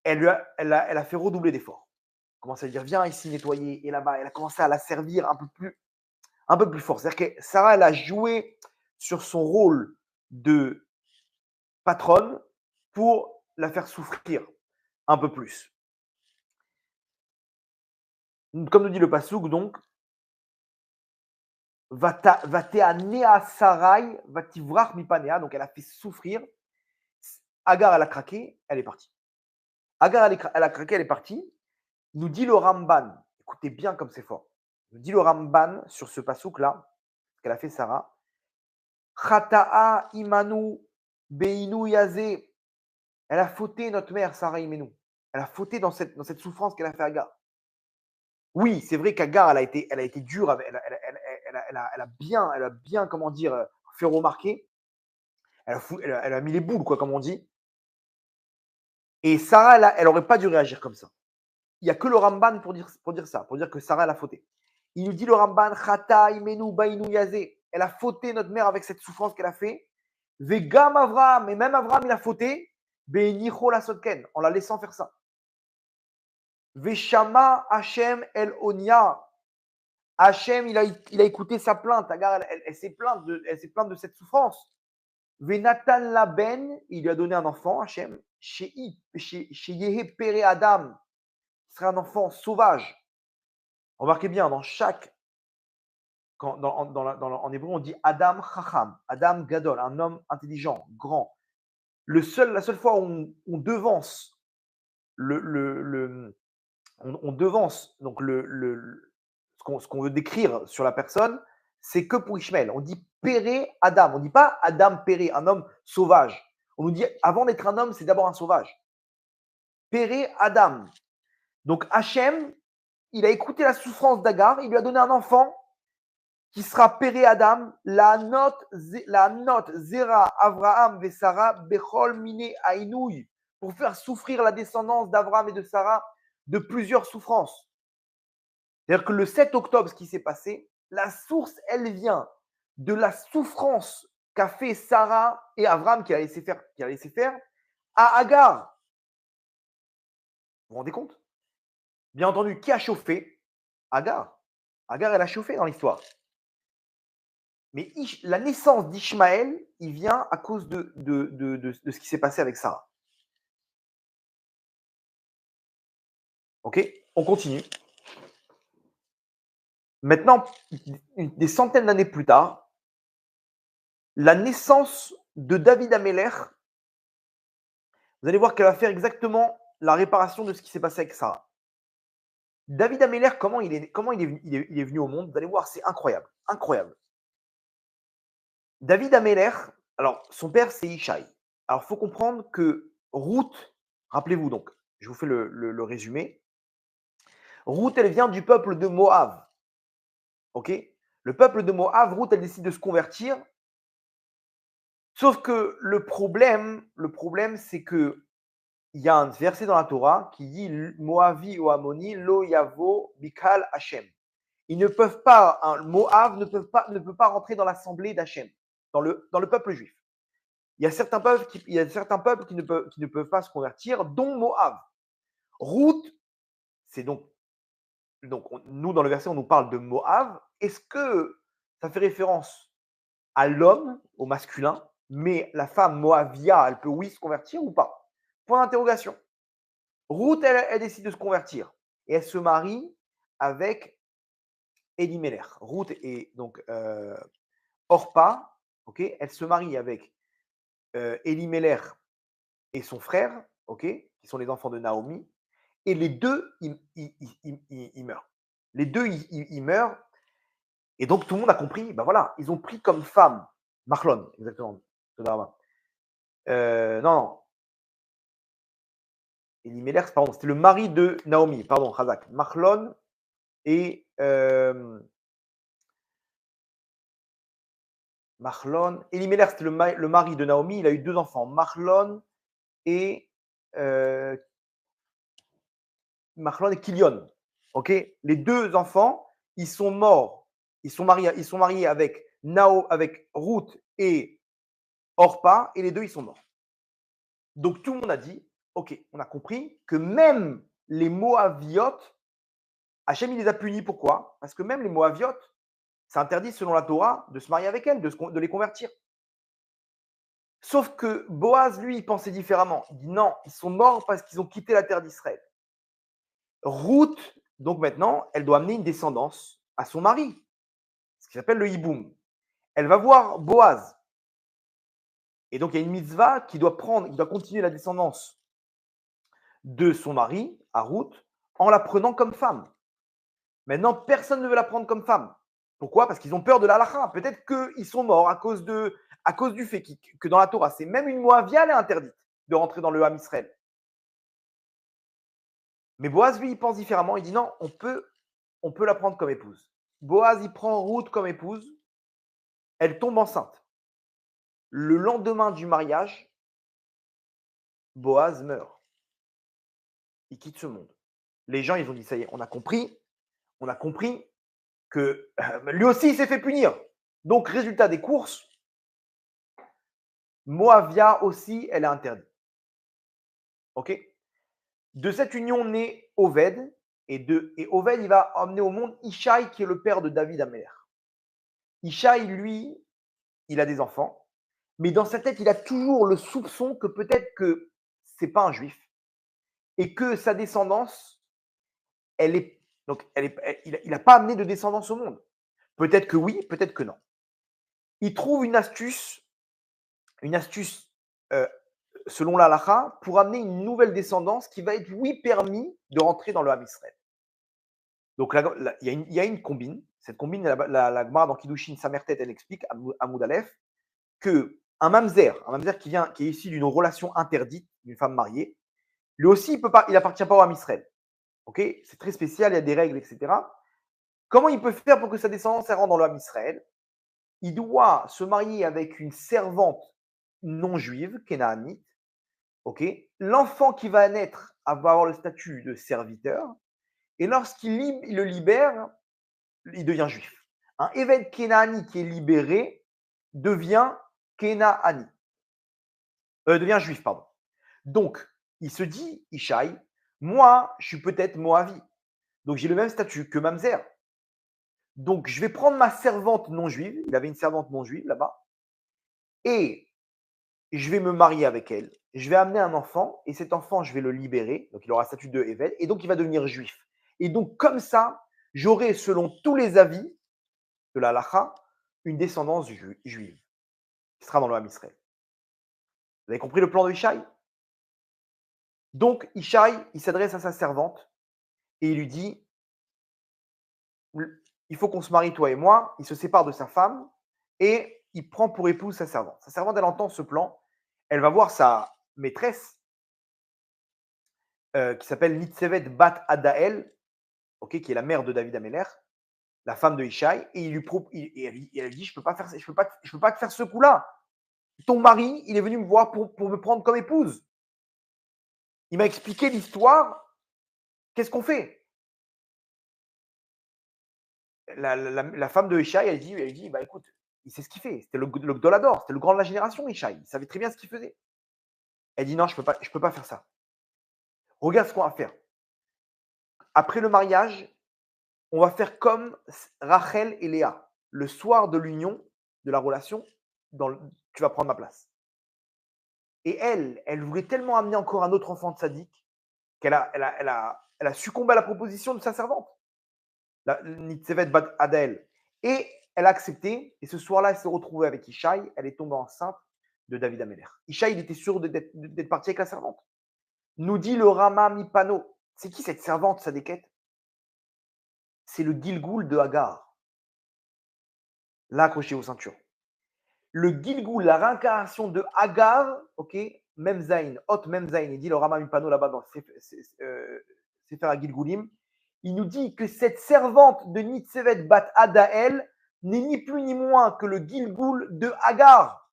Elle a fait redoubler d'efforts. Elle commence à lui dire, viens ici nettoyer. Et là-bas, elle a commencé à la servir un peu plus fort. C'est-à-dire que Sarah, elle a joué sur son rôle de patronne pour la faire souffrir un peu plus. Comme nous dit le Passouk, donc, Vateanea Sarai, Vativrach Mipanea, donc elle a fait souffrir. Agar, elle a craqué, elle est partie. Agar, elle a craqué, elle est partie. Nous dit le Ramban, écoutez bien comme c'est fort, nous dit le Ramban sur ce Passouk-là, ce qu'elle a fait Sarah, Chata'a imanu beinu yaze. Elle a fauté notre mère, Sarah Imenu. Elle a fauté dans cette souffrance qu'elle a fait à Agar. Oui, c'est vrai qu'Agar, elle a été dure, elle a bien, comment dire, fait remarquer. Elle a mis les boules, quoi, comme on dit. Et Sarah, elle aurait pas dû réagir comme ça. Il n'y a que le Ramban pour dire ça, pour dire que Sarah, elle a fauté. Il nous dit le Ramban, Chata, Imenu, Bainu, Yazé. Elle a fauté, notre mère, avec cette souffrance qu'elle a fait. Vegam Avraham, et même Avraham, il a fauté. Beinicho la sotken, en la laissant faire ça. Veshama Hachem El Onia. Hachem, il a écouté sa plainte. Agar, elle s'est plainte de cette souffrance. Venatan Laben, il lui a donné un enfant, Hachem. Chez Yehe Pere Adam, ce sera un enfant sauvage. Remarquez bien, dans chaque. En hébreu, on dit Adam Chacham, Adam Gadol, un homme intelligent, grand. La seule fois où on devance on devance donc ce qu'on veut décrire sur la personne, c'est que pour Ishmaël. On dit Péré Adam. On ne dit pas Adam Péré, un homme sauvage. On nous dit avant d'être un homme, c'est d'abord un sauvage. Péré Adam. Donc Hachem, il a écouté la souffrance d'Agar, il lui a donné un enfant qui sera Péré Adam, la note Zera Avraham Vesara Bechol Mine Aïnouï, pour faire souffrir la descendance d'Avraham et de Sarah de plusieurs souffrances. C'est-à-dire que le 7 octobre, ce qui s'est passé, la source, elle vient de la souffrance qu'a fait Sarah et Avraham, qui a laissé faire à Agar. Vous vous rendez compte? Bien entendu, qui a chauffé? Agar. Agar, elle a chauffé dans l'histoire. Mais la naissance d'Ishmaël, il vient à cause de ce qui s'est passé avec Sarah. Ok? On continue. Maintenant, des centaines d'années plus tard, la naissance de David Améler, vous allez voir qu'elle va faire exactement la réparation de ce qui s'est passé avec Sarah. David Améler, comment il est venu au monde? Vous allez voir, c'est incroyable. Incroyable. David Améler, alors son père c'est Ishaï. Alors il faut comprendre que Ruth, rappelez-vous donc, je vous fais le résumé. Ruth, elle vient du peuple de Moab. Ok? Le peuple de Moab, Ruth, elle décide de se convertir. Sauf que le problème, c'est que il y a un verset dans la Torah qui dit Moavi ou Ammoni lo yavo bikal Hashem. Ils ne peuvent pas, Moab ne peut pas rentrer dans l'assemblée d'Hachem, dans le peuple juif. Il y a certains peuples qui ne peuvent pas se convertir, dont Moab. Ruth, c'est donc nous, dans le verset, on nous parle de Moab. Est-ce que ça fait référence à l'homme, au masculin, mais la femme Moavia, elle peut, oui, se convertir ou pas? Point d'interrogation. Ruth, elle décide de se convertir et elle se marie avec Elimelech. Ruth et donc Orpa, ok, elle se marie avec Elimelech et son frère, ok, qui sont les enfants de Naomi, et les deux, ils meurent. Les deux, ils meurent, et donc tout le monde a compris, ben voilà, ils ont pris comme femme, Marlon, exactement, non, Elimelech, pardon, c'était le mari de Naomi, pardon, Chazak, Marlon et Elimelech, c'était le mari de Naomi, il a eu deux enfants, Marlon et Kilion. Ok, les deux enfants, ils sont morts. Ils sont mariés avec avec Ruth et Orpa, et les deux, ils sont morts. Donc tout le monde a dit, ok, on a compris que même les Moabiotes, Hachem, il les a punis. Pourquoi? Parce que même les Moabiotes, c'est interdit selon la Torah de se marier avec elles, de les convertir. Sauf que Boaz, lui, il pensait différemment. Il dit non, ils sont morts parce qu'ils ont quitté la terre d'Israël. Ruth, donc maintenant, elle doit amener une descendance à son mari, ce qui s'appelle le hiboum. Elle va voir Boaz. Et donc, il y a une mitzvah qui doit continuer la descendance de son mari, à Ruth, en la prenant comme femme. Maintenant, personne ne veut la prendre comme femme. Pourquoi? Parce qu'ils ont peur de l'halakha. Peut-être qu'ils sont morts à cause du fait que dans la Torah, c'est même une Moavia, elle est interdite de rentrer dans le Ham Israël. Mais Boaz, lui, il pense différemment. Il dit non, on peut on peut la prendre comme épouse. Boaz, il prend Ruth comme épouse, elle tombe enceinte. Le lendemain du mariage, Boaz meurt. Il quitte ce monde. Les gens, ils ont dit, ça y est, on a compris que lui aussi, il s'est fait punir. Donc, résultat des courses, Moavia aussi, elle est interdite. OK? De cette union naît Oved, et Oved, il va emmener au monde Ishaï, qui est le père de David Améler. Ishaï, lui, il a des enfants, mais dans sa tête, il a toujours le soupçon que peut-être que c'est pas un juif et que sa descendance, elle est donc il n'a pas amené de descendance au monde. Peut-être que oui, peut-être que non. Il trouve une astuce selon la halakha, pour amener une nouvelle descendance qui va être, oui, permis de rentrer dans le Ham Israël. Donc, il y a une combine. Cette combine, la Gemara dans Kiddushin Samertet, elle explique, à Moud Aleph, qu'un mamzer qui est issu d'une relation interdite d'une femme mariée, lui aussi, il n'appartient pas au Ham Israël. Okay, c'est très spécial, il y a des règles, etc. Comment il peut faire pour que sa descendance rentre dans le Ham Israël? Il doit se marier avec une servante non juive, Kénaanite. Okay, l'enfant qui va naître va avoir le statut de serviteur. Et lorsqu'il le libère, il devient juif. Un Eved Kénaani qui est libéré devient Kénaani. Devient juif, pardon. Donc, il se dit, Ishaï, moi, je suis peut-être Moavi. Donc, j'ai le même statut que Mamzer. Donc, je vais prendre ma servante non juive. Il avait une servante non juive là-bas. Et je vais me marier avec elle. Je vais amener un enfant. Et cet enfant, je vais le libérer. Donc, il aura le statut de Eved. Et donc, il va devenir juif. Et donc, comme ça, j'aurai, selon tous les avis de la halakha, une descendance juive qui sera dans le Ham Israël. Vous avez compris le plan de Ishaï? Donc, Ishaï, il s'adresse à sa servante et il lui dit, il faut qu'on se marie, toi et moi. Il se sépare de sa femme et il prend pour épouse sa servante. Sa servante, elle entend ce plan. Elle va voir sa maîtresse qui s'appelle Nitzevet Bat Adael, okay, qui est la mère de David Améler, la femme de Ishaï, et elle lui dit, je peux pas te faire ce coup-là. Ton mari, il est venu me voir pour me prendre comme épouse. Il m'a expliqué l'histoire. Qu'est-ce qu'on fait? La femme de Ishaï, elle dit, bah écoute, il sait ce qu'il fait. C'était le Gdolador, c'était le grand de la génération, Ishaï. Il savait très bien ce qu'il faisait. Elle dit, non, je peux pas faire ça. Regarde ce qu'on va faire. Après le mariage, on va faire comme Rachel et Léa. Le soir de l'union, de la relation, tu vas prendre ma place. Et elle voulait tellement amener encore un autre enfant de sadique qu'elle a succombé à la proposition de sa servante, la Nitzevet Bat Adael. Et elle a accepté. Et ce soir-là, elle s'est retrouvée avec Ishaï. Elle est tombée enceinte de David Améler. Ishaï, il était sûr d'être parti avec la servante. Nous dit le Rama Mipano. C'est qui cette servante, sa déquête? C'est le Gilgoul de Hagar. Là, accrochez vos ceintures. Le Gilgoul, la réincarnation de Hagar, ok, Memzain, Hot Memzain, il dit le Rama Mipano là-bas dans Sefer HaGilgoulim, il nous dit que cette servante de Nitzevet Bat Adael n'est ni plus ni moins que le Gilgoul de Hagar.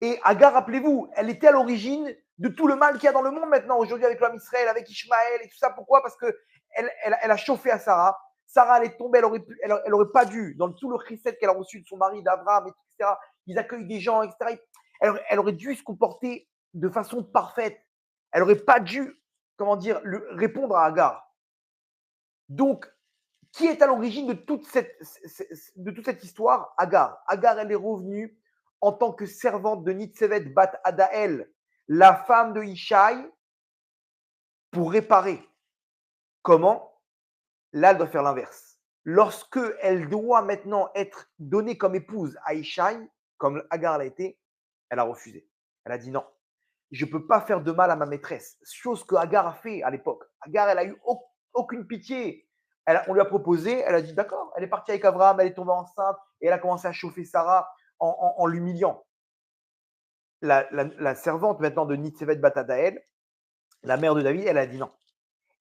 Et Hagar, rappelez-vous, elle était à l'origine de tout le mal qu'il y a dans le monde maintenant, aujourd'hui avec l'homme Israël, avec Ishmaël et tout ça. Pourquoi? Parce qu'elle a chauffé à Sarah. Sarah, elle est tombée, elle aurait pas dû, dans tout le chesed qu'elle a reçu de son mari, d'Abraham, etc. Ils accueillent des gens, etc. Elle aurait dû se comporter de façon parfaite. Elle aurait pas dû, répondre à Hagar. Donc, qui est à l'origine de toute cette histoire? Hagar. Hagar, elle est revenue en tant que servante de Nitzevet Bat Adael, la femme de Ishaï, pour réparer. Comment? Là, elle doit faire l'inverse. Lorsque elle doit maintenant être donnée comme épouse à Ishaï, comme Hagar l'a été, elle a refusé. Elle a dit non, je ne peux pas faire de mal à ma maîtresse. Chose que Hagar a fait à l'époque. Hagar, elle a eu aucune pitié. On lui a proposé, elle a dit d'accord. Elle est partie avec Abraham, elle est tombée enceinte et elle a commencé à chauffer Sarah en l'humiliant. La servante maintenant de Nitzevet Bat Adael, la mère de David, elle a dit non.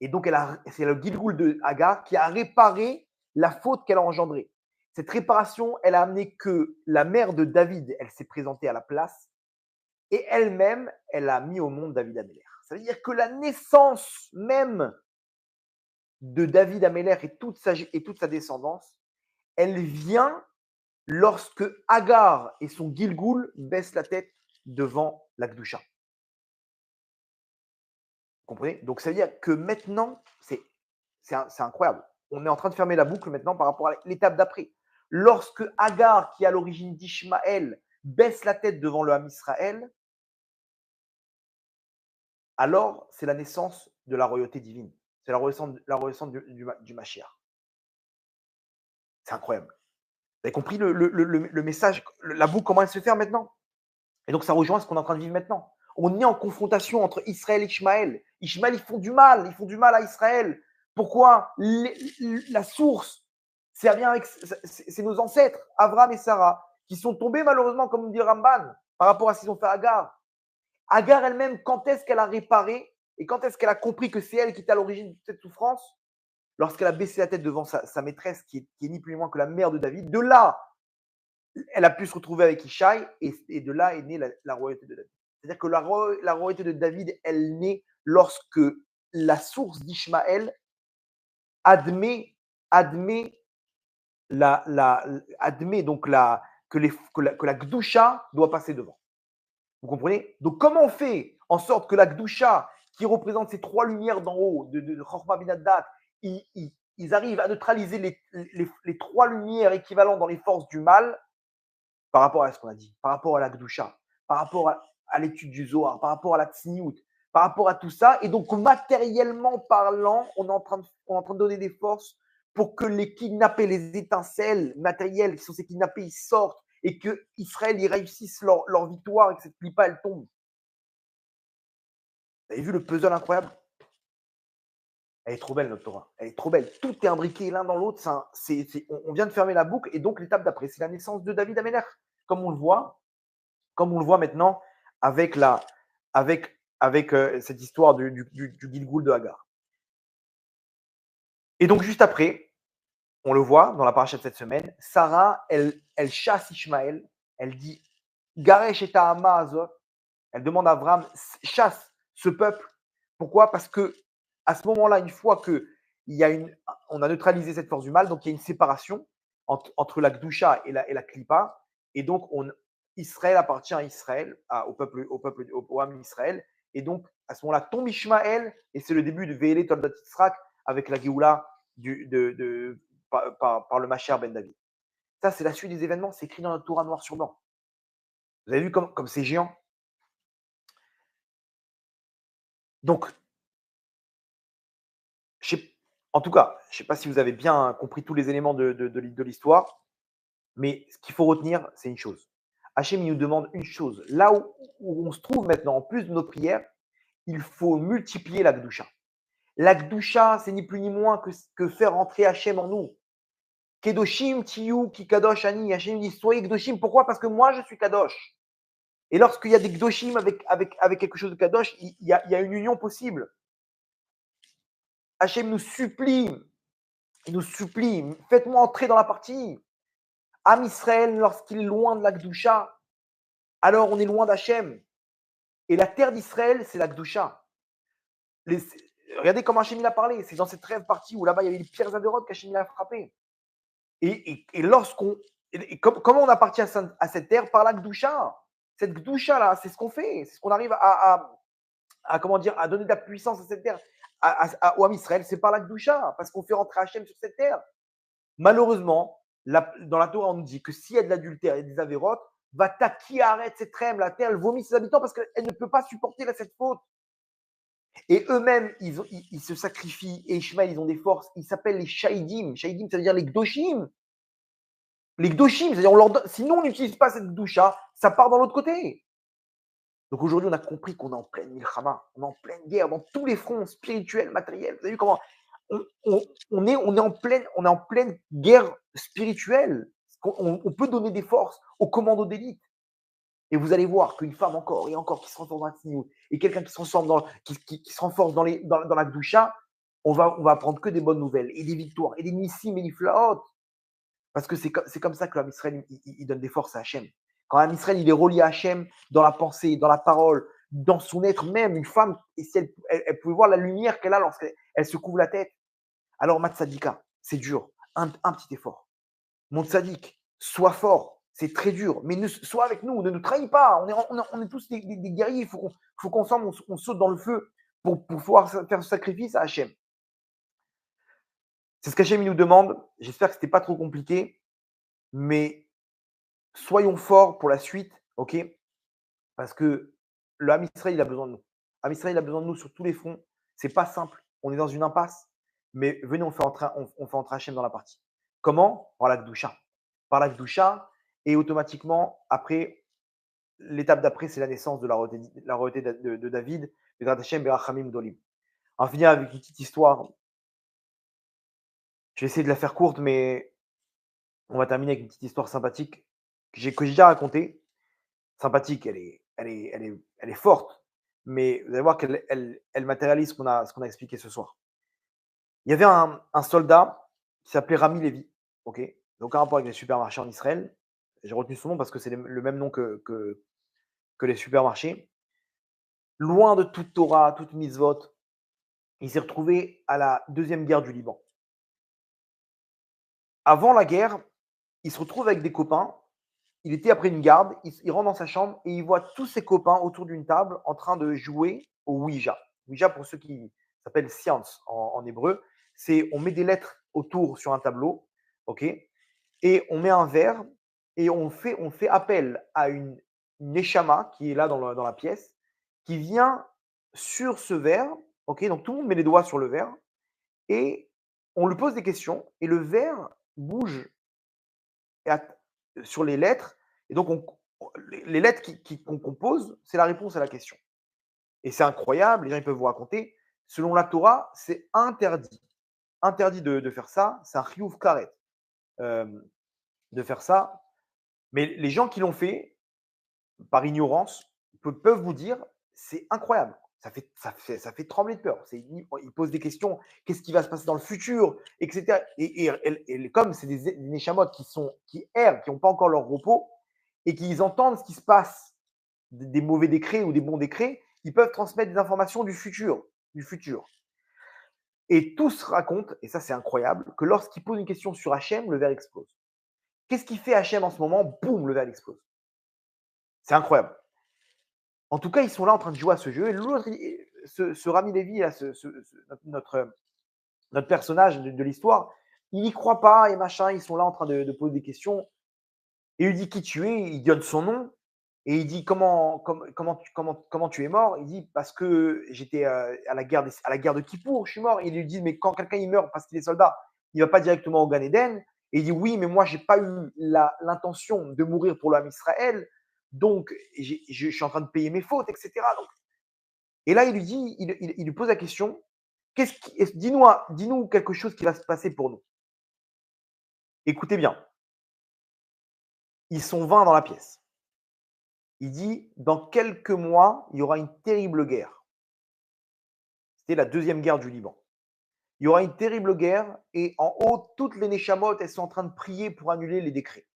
Et donc, c'est le Gilgoul de Hagar qui a réparé la faute qu'elle a engendrée. Cette réparation, elle a amené que la mère de David, elle s'est présentée à la place et elle-même, elle a mis au monde David Améler. Ça veut dire que la naissance même de David Améler et toute sa descendance, elle vient lorsque Hagar et son Gilgoul baissent la tête devant la Gdusha. Vous comprenez? Donc, ça veut dire que maintenant, c'est incroyable. On est en train de fermer la boucle maintenant par rapport à l'étape d'après. Lorsque Hagar, qui est à l'origine d'Ishmaël, baisse la tête devant le Ham Israël, alors c'est la naissance de la royauté divine. C'est la renaissance du Mashiach. C'est incroyable. Vous avez compris le message, la boucle, comment elle se fait maintenant? Et donc, ça rejoint ce qu'on est en train de vivre maintenant. On est en confrontation entre Israël et Ishmaël. Ishmaël, ils font du mal à Israël. Pourquoi? La source, c'est nos ancêtres, Abraham et Sarah, qui sont tombés malheureusement, comme dit Ramban, par rapport à ce qu'ils ont fait à Hagar. Hagar elle-même, quand est-ce qu'elle a réparé et quand est-ce qu'elle a compris que c'est elle qui était à l'origine de cette souffrance? Lorsqu'elle a baissé la tête devant sa maîtresse, qui est ni plus ni moins que la mère de David. De là, elle a pu se retrouver avec Ishaï et de là est née la royauté de David. C'est-à-dire que la royauté de David, elle naît lorsque la source d'Ishmaël admet donc que la Gdusha doit passer devant. Vous comprenez? Donc, comment on fait en sorte que la Gdusha, qui représente ces trois lumières d'en haut, de Chorma Binadat, ils arrivent à neutraliser les trois lumières équivalentes dans les forces du mal par rapport à ce qu'on a dit, par rapport à la Gdusha, par rapport à l'étude du Zohar, par rapport à la Tsiniout, par rapport à tout ça. Et donc, matériellement parlant, on est en train de donner des forces pour que les kidnappés, les étincelles matérielles qui sont ces kidnappés, ils sortent et que Israël, ils réussissent leur victoire et que cette clipa, elle tombe. Vous avez vu le puzzle incroyable? Elle est trop belle, notre Torah. Elle est trop belle. Tout est imbriqué l'un dans l'autre. On vient de fermer la boucle. Et donc, l'étape d'après, c'est la naissance de David Améler. Comme on le voit maintenant avec cette histoire du Gilgoul de Hagar. Et donc, juste après, on le voit dans la paracha de cette semaine, Sarah, elle chasse Ishmaël. Elle dit Garesh et Ta'ama Azot. Elle demande à Abraham chasse ce peuple. Pourquoi? Parce que à ce moment-là, une fois que on a neutralisé cette force du mal, donc il y a une séparation entre la Gdusha et la Klippa. Et donc, Israël appartient à Israël, au Ham Israël. Et donc, à ce moment-là, tombe Ishmaël, et c'est le début de Ve'ele Toldat Yitzhak avec la Géoula par le Mashiach ben David. Ça, c'est la suite des événements, c'est écrit dans la Torah noir sur blanc. Vous avez vu comme c'est géant? Donc, en tout cas, je ne sais pas si vous avez bien compris tous les éléments de l'histoire, mais ce qu'il faut retenir, c'est une chose. Hachem, il nous demande une chose. Là où on se trouve maintenant, en plus de nos prières, il faut multiplier la Gdusha. La Gdusha, c'est ni plus ni moins que faire entrer Hachem en nous. Kedoshim, Tiyu, Ki Kadosh, Ani. Hachem dit soyez Kedoshim. Pourquoi? Parce que moi, je suis Kadosh. Et lorsqu'il y a des Kedoshim avec quelque chose de Kadosh, il y a une union possible. Hachem nous supplie, faites-moi entrer dans la partie. Am Israël, lorsqu'il est loin de la Gdusha, alors on est loin d'Hachem. Et la terre d'Israël, c'est la Gdusha. Regardez comment Hachem il a parlé. C'est dans cette rêve partie où là-bas, il y avait les pierres adérotes qu'Hachem il a frappé. Et comment on appartient à cette terre? Par la Gdusha. Cette Gdusha-là, c'est ce qu'on fait. C'est ce qu'on arrive à donner de la puissance à cette terre. Au Ham Israël, c'est par la Gdusha, parce qu'on fait rentrer Hachem sur cette terre. Malheureusement, dans la Torah, on nous dit que s'il y a de l'adultère et des avérotes, va qui arrête cette trême, la terre, elle vomit ses habitants parce qu'elle ne peut pas supporter cette faute. Et eux-mêmes, ils se sacrifient. Et Ishmaël, ils ont des forces. Ils s'appellent les Shahidim. Shahidim, ça veut dire les Gdoshim. Les Gdoshim, c'est-à-dire sinon on n'utilise pas cette Gdusha, ça part dans l'autre côté. Donc aujourd'hui, on a compris qu'on est en pleine milchama, on est en pleine guerre, dans tous les fronts spirituels, matériels. Vous avez vu comment on est en pleine guerre spirituelle. On peut donner des forces aux commandos d'élite. Et vous allez voir qu'une femme encore et encore qui se renforce dans la Tzniut, et quelqu'un qui se transforme qui se renforce dans la Gdusha, on va apprendre que des bonnes nouvelles et des victoires et des nissim et des flaot. Parce que c'est comme ça que l'homme Israël, il donne des forces à Hachem. Quand l'homme Israël, il est relié à Hachem dans la pensée, dans la parole, dans son être même, une femme, et si elle pouvait voir la lumière qu'elle a lorsqu'elle se couvre la tête. Alors, Matsadika, c'est dur. Un petit effort. Mon tzaddik, sois fort. C'est très dur. Mais sois avec nous. Ne nous trahis pas. On est tous des guerriers. Il faut qu'ensemble, on saute dans le feu pour pouvoir faire ce sacrifice à Hachem. C'est ce qu'Hachem nous demande. J'espère que ce n'était pas trop compliqué. Mais soyons forts pour la suite. OK? Parce que le Ham Israël, il a besoin de nous. Ham Israël, il a besoin de nous sur tous les fronts. C'est pas simple. On est dans une impasse. Mais venez, on fait entrer Hachem dans la partie. Comment? Par la Gdusha. Par la Gdusha. Et automatiquement, après, l'étape d'après, c'est la naissance de la royauté de David, de Hachem Berachamim Dolim. On va finir avec une petite histoire. Je vais essayer de la faire courte, mais on va terminer avec une petite histoire sympathique que j'ai déjà racontée. Sympathique, elle est forte, mais vous allez voir qu'elle elle matérialise ce qu'on a expliqué ce soir. Il y avait un soldat qui s'appelait Rami Lévi, ok? Donc, un rapport avec les supermarchés en Israël. J'ai retenu son nom parce que c'est le même nom que les supermarchés. Loin de toute Torah, toute mitzvot, il s'est retrouvé à la deuxième guerre du Liban. Avant la guerre, il se retrouve avec des copains. Il était après une garde, il rentre dans sa chambre et il voit tous ses copains autour d'une table en train de jouer au Ouija. Ouija, pour ceux qui s'appellent science en hébreu, c'est on met des lettres autour sur un tableau, ok, et on met un verre et on fait appel à une neshama qui est là dans la pièce, qui vient sur ce verre, ok, donc tout le monde met les doigts sur le verre et on lui pose des questions et le verre bouge et sur les lettres. Et donc, les lettres qu'on compose, c'est la réponse à la question. Et c'est incroyable, les gens ils peuvent vous raconter. Selon la Torah, c'est interdit. Interdit de faire ça. C'est un chiyuv karet euh, de faire ça. Mais les gens qui l'ont fait, par ignorance, peuvent vous dire, c'est incroyable. Ça fait trembler de peur. Ils posent des questions, qu'est-ce qui va se passer dans le futur, etc. Et comme c'est des neshamot qui errent, qui n'ont pas encore leur repos, et qu'ils entendent ce qui se passe, des mauvais décrets ou des bons décrets, ils peuvent transmettre des informations du futur. Du futur. Et tous racontent, et ça c'est incroyable, que lorsqu'ils posent une question sur Hachem, le verre explose. Qu'est-ce qui fait Hachem en ce moment? Boum, le verre explose. C'est incroyable. En tout cas, ils sont là en train de jouer à ce jeu. Et l'autre, ce Rami Lévi, là, notre personnage de l'histoire, il n'y croit pas et machin. Ils sont là en train de poser des questions. Et il dit qui tu es. Il donne son nom. Et il dit comment tu es mort. Il dit parce que j'étais à la guerre de Kippour, je suis mort. Et il lui dit mais quand quelqu'un il meurt parce qu'il est soldat, il ne va pas directement au Gan Eden. Et il dit oui, mais moi, je n'ai pas eu l'intention de mourir pour l'homme Israël. Donc, je suis en train de payer mes fautes, etc. Donc, et là, il lui dit, il lui pose la question, dis-nous quelque chose qui va se passer pour nous. Écoutez bien, ils sont 20 dans la pièce. Il dit, dans quelques mois, il y aura une terrible guerre. C'était la deuxième guerre du Liban. Il y aura une terrible guerre et en haut, toutes les Neshamot, elles sont en train de prier pour annuler les décrets.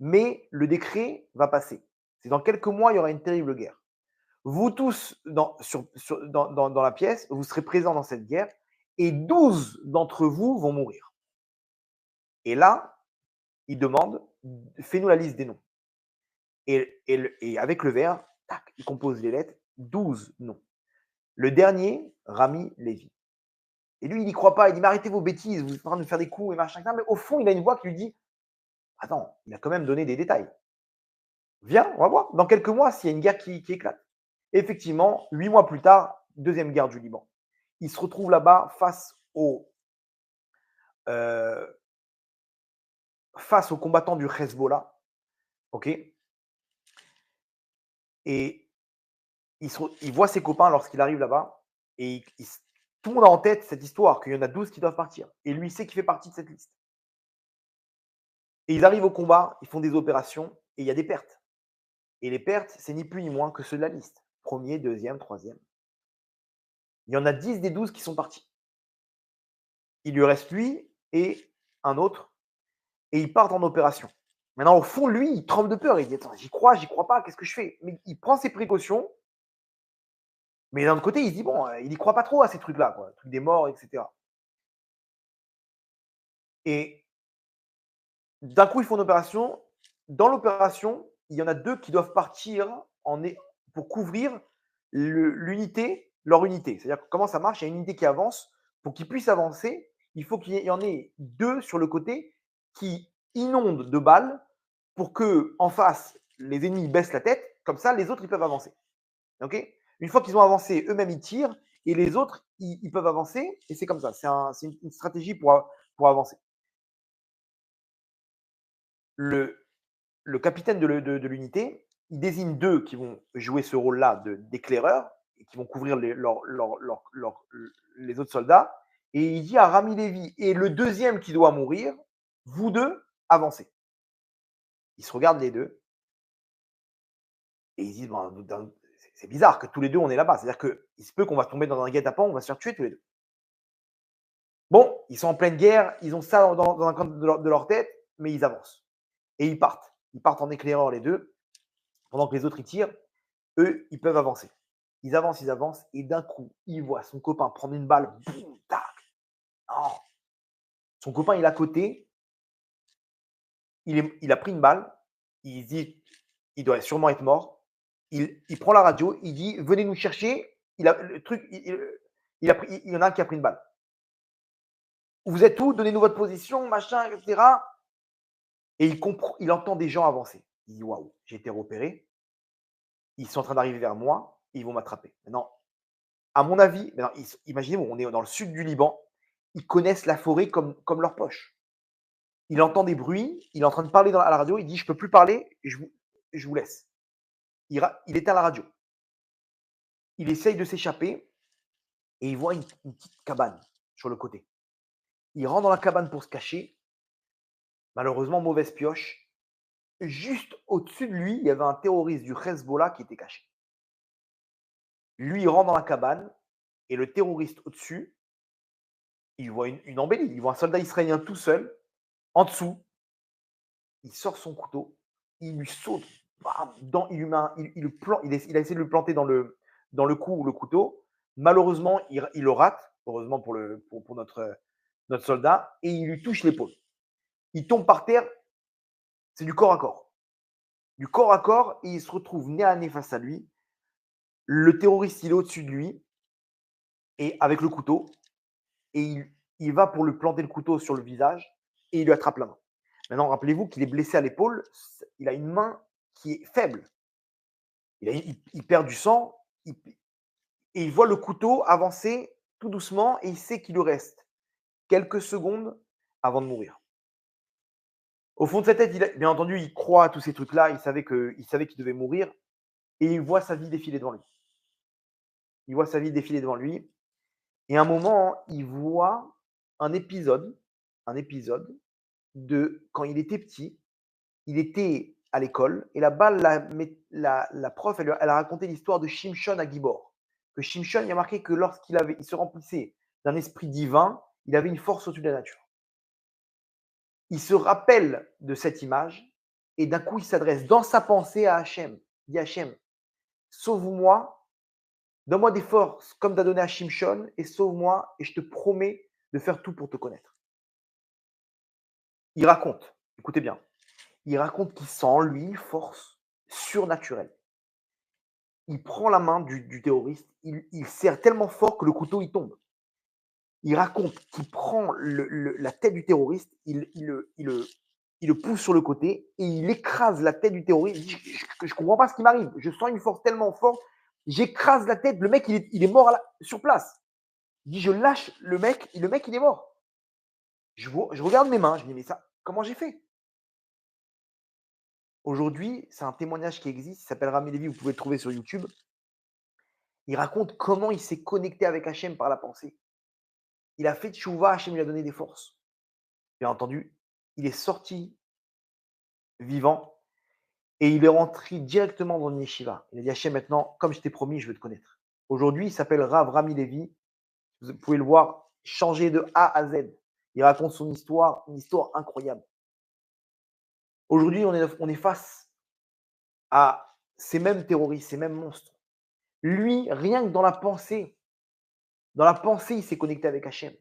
Mais le décret va passer. C'est dans quelques mois, il y aura une terrible guerre. Vous tous, dans la pièce, vous serez présents dans cette guerre et 12 d'entre vous vont mourir. Et là, il demande, fais-nous la liste des noms. Et avec le verre, tac, il compose les lettres, 12 noms. Le dernier, Rami Lévi. Et lui, il n'y croit pas, il dit, mais arrêtez vos bêtises, vous êtes en train de faire des coups et machin. Mais au fond, il a une voix qui lui dit, attends, il a quand même donné des détails. Viens, on va voir, dans quelques mois, s'il y a une guerre qui éclate. Et effectivement, 8 mois plus tard, deuxième guerre du Liban. Il se retrouve là-bas face aux combattants du Hezbollah. OK. Et il voit ses copains lorsqu'il arrive là-bas. Et tout le monde a en tête cette histoire, qu'il y en a 12 qui doivent partir. Et lui, il sait qu'il fait partie de cette liste. Et ils arrivent au combat, ils font des opérations, et il y a des pertes. Et les pertes, c'est ni plus ni moins que ceux de la liste. Premier, deuxième, troisième. Il y en a 10 des 12 qui sont partis. Il lui reste lui et un autre et ils partent en opération. Maintenant, au fond, lui, il tremble de peur. Il dit: «Attends, j'y crois pas, qu'est-ce que je fais?» Mais il prend ses précautions, mais d'un autre côté, il se dit: «Bon, il y croit pas trop à ces trucs-là, quoi, le truc des morts et cetera» et d'un coup, ils font une opération. Dans l'opération, il y en a 2 qui doivent partir en é pour couvrir leur unité. C'est-à-dire que comment ça marche? Il y a une unité qui avance. Pour qu'ils puissent avancer, il faut qu'il y en ait 2 sur le côté qui inondent de balles pour que en face, les ennemis baissent la tête. Comme ça, les autres, ils peuvent avancer. OK? Une fois qu'ils ont avancé, eux-mêmes, ils tirent et les autres, ils peuvent avancer et c'est comme ça. C'est une stratégie pour avancer. Le le capitaine de l'unité, il désigne 2 qui vont jouer ce rôle-là d'éclaireurs et qui vont couvrir les autres soldats. Et il dit à Rami Lévi et le deuxième qui doit mourir, vous deux, avancez. Ils se regardent les deux et ils disent, ben, c'est bizarre que tous les deux on est là-bas. C'est-à-dire qu'il se peut qu'on va tomber dans un guet-apens, on va se faire tuer tous les deux. Bon, ils sont en pleine guerre, ils ont ça dans un coin de leur tête, mais ils avancent. Et ils partent. Ils partent en éclaireur les deux, pendant que les autres ils tirent. Eux, ils peuvent avancer. Ils avancent, et d'un coup, ils voient son copain prendre une balle, boum, tac. Oh. Son copain, il est à côté, il a pris une balle, il se dit, il doit sûrement être mort. Il prend la radio, il dit, venez nous chercher. Il a, le truc, il y en a un qui a pris une balle. Vous êtes où? Donnez-nous votre position, machin, etc. Et il entend des gens avancer. Il dit, waouh, j'ai été repéré. Ils sont en train d'arriver vers moi, et ils vont m'attraper. Maintenant, à mon avis, maintenant, imaginez, on est dans le sud du Liban, ils connaissent la forêt comme leur poche. Il entend des bruits, il est en train de parler à la radio, il dit: «Je ne peux plus parler, je vous laisse». Il éteint la radio. Il essaye de s'échapper et il voit une petite cabane sur le côté. Il rentre dans la cabane pour se cacher. Malheureusement, mauvaise pioche. Juste au-dessus de lui, il y avait un terroriste du Hezbollah qui était caché. Lui, il rentre dans la cabane et le terroriste au-dessus, il voit une embellie. Il voit un soldat israélien tout seul, en dessous. Il sort son couteau, il lui saute, bam, il lui met il a essayé de le planter dans le cou, le couteau. Malheureusement, il le rate, heureusement pour notre soldat, et il lui touche l'épaule. Il tombe par terre, c'est du corps à corps. Du corps à corps, et il se retrouve nez à nez face à lui. Le terroriste, il est au-dessus de lui, et avec le couteau, et il va pour lui planter le couteau sur le visage, et il lui attrape la main. Maintenant, rappelez-vous qu'il est blessé à l'épaule, il a une main qui est faible. Il perd du sang, et il voit le couteau avancer tout doucement, et il sait qu'il lui reste quelques secondes avant de mourir. Au fond de sa tête, bien entendu, il croit à tous ces trucs-là, il savait qu'il devait mourir, et il voit sa vie défiler devant lui. Il voit sa vie défiler devant lui, et à un moment, il voit un épisode de quand il était petit. Il était à l'école, et là-bas, la prof, elle a raconté l'histoire de Shimshon à Gibor. Que Shimshon, il a marqué que il se remplissait d'un esprit divin, il avait une force au-dessus de la nature. Il se rappelle de cette image, et d'un coup, il s'adresse dans sa pensée à Hachem. Il dit: Hachem, sauve-moi, donne-moi des forces comme tu as donné à Shimshon, et sauve-moi, et je te promets de faire tout pour te connaître. Il raconte, écoutez bien, il raconte qu'il sent en lui une force surnaturelle. Il prend la main du terroriste, il serre tellement fort que le couteau il tombe. Il raconte qu'il prend la tête du terroriste, il le pousse sur le côté et il écrase la tête du terroriste. Il dit, je ne comprends pas ce qui m'arrive. Je sens une force tellement forte. J'écrase la tête. Le mec, il est mort sur place. Il dit, je lâche le mec il est mort. Je regarde mes mains. Je me dis, mais ça, comment j'ai fait? Aujourd'hui, c'est un témoignage qui existe. Il s'appelle Rami Lévi. Vous pouvez le trouver sur YouTube. Il raconte comment il s'est connecté avec Hachem par la pensée. Il a fait tchouva, Hachem lui a donné des forces. Bien entendu, il est sorti vivant et il est rentré directement dans une yeshiva. Il a dit: Hachem, maintenant, comme je t'ai promis, je veux te connaître. Aujourd'hui, il s'appelle Rav Rami Levi. Vous pouvez le voir changé de A à Z. Il raconte son histoire, une histoire incroyable. Aujourd'hui, on est face à ces mêmes terroristes, ces mêmes monstres. Lui, rien que dans la pensée, il s'est connecté avec Hachem.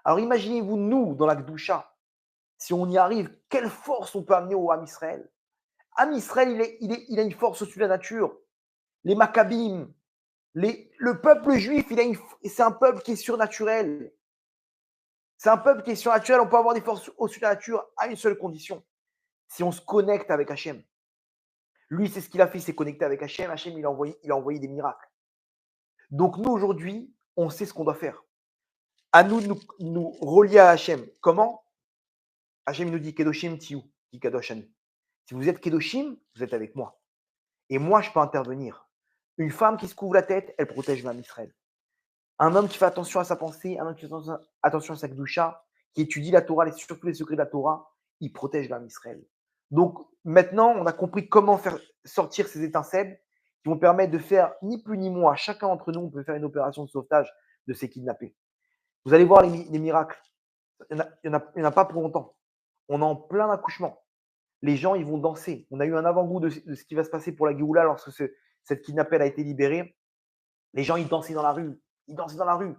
Alors imaginez-vous, nous, dans la Gdusha, si on y arrive, quelle force on peut amener au Ham Israël. Ham Israël, il a une force au-dessus de la nature. Les Maccabim, le peuple juif, c'est un peuple qui est surnaturel. C'est un peuple qui est surnaturel. On peut avoir des forces au-dessus de la nature à une seule condition, si on se connecte avec Hachem. Lui, c'est ce qu'il a fait, il s'est connecté avec Hachem. Hachem, il a envoyé des miracles. Donc nous, aujourd'hui, on sait ce qu'on doit faire. À nous de nous relier à Hachem. Comment? Hachem nous dit Kedoshim Tiou, dit Kadosh Ani. Si vous êtes Kedoshim, vous êtes avec moi. Et moi, je peux intervenir. Une femme qui se couvre la tête, elle protège l'âme Israël. Un homme qui fait attention à sa pensée, un homme qui fait attention à sa Kedusha, qui étudie la Torah, surtout les secrets de la Torah, il protège l'âme Israël. Donc maintenant, on a compris comment faire sortir ces étincelles qui vont permettre de faire ni plus ni moins. Chacun d'entre nous, on peut faire une opération de sauvetage de ces kidnappés. Vous allez voir les miracles. Il n'y en a pas pour longtemps. On est en plein accouchement. Les gens, ils vont danser. On a eu un avant-goût de ce qui va se passer pour la Géoula lorsque cette kidnappée a été libérée. Les gens, ils dansaient dans la rue. Ils dansaient dans la rue.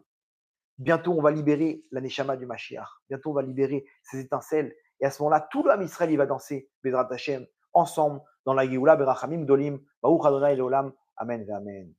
Bientôt, on va libérer la Neshama du Mashiach. Bientôt, on va libérer ces étincelles. Et à ce moment-là, tout l'homme Israël, il va danser Bezrat Hashem ensemble dans la Géoula, Berachamim Dolim, Baruch Adonai Leolam. Amen et Amen.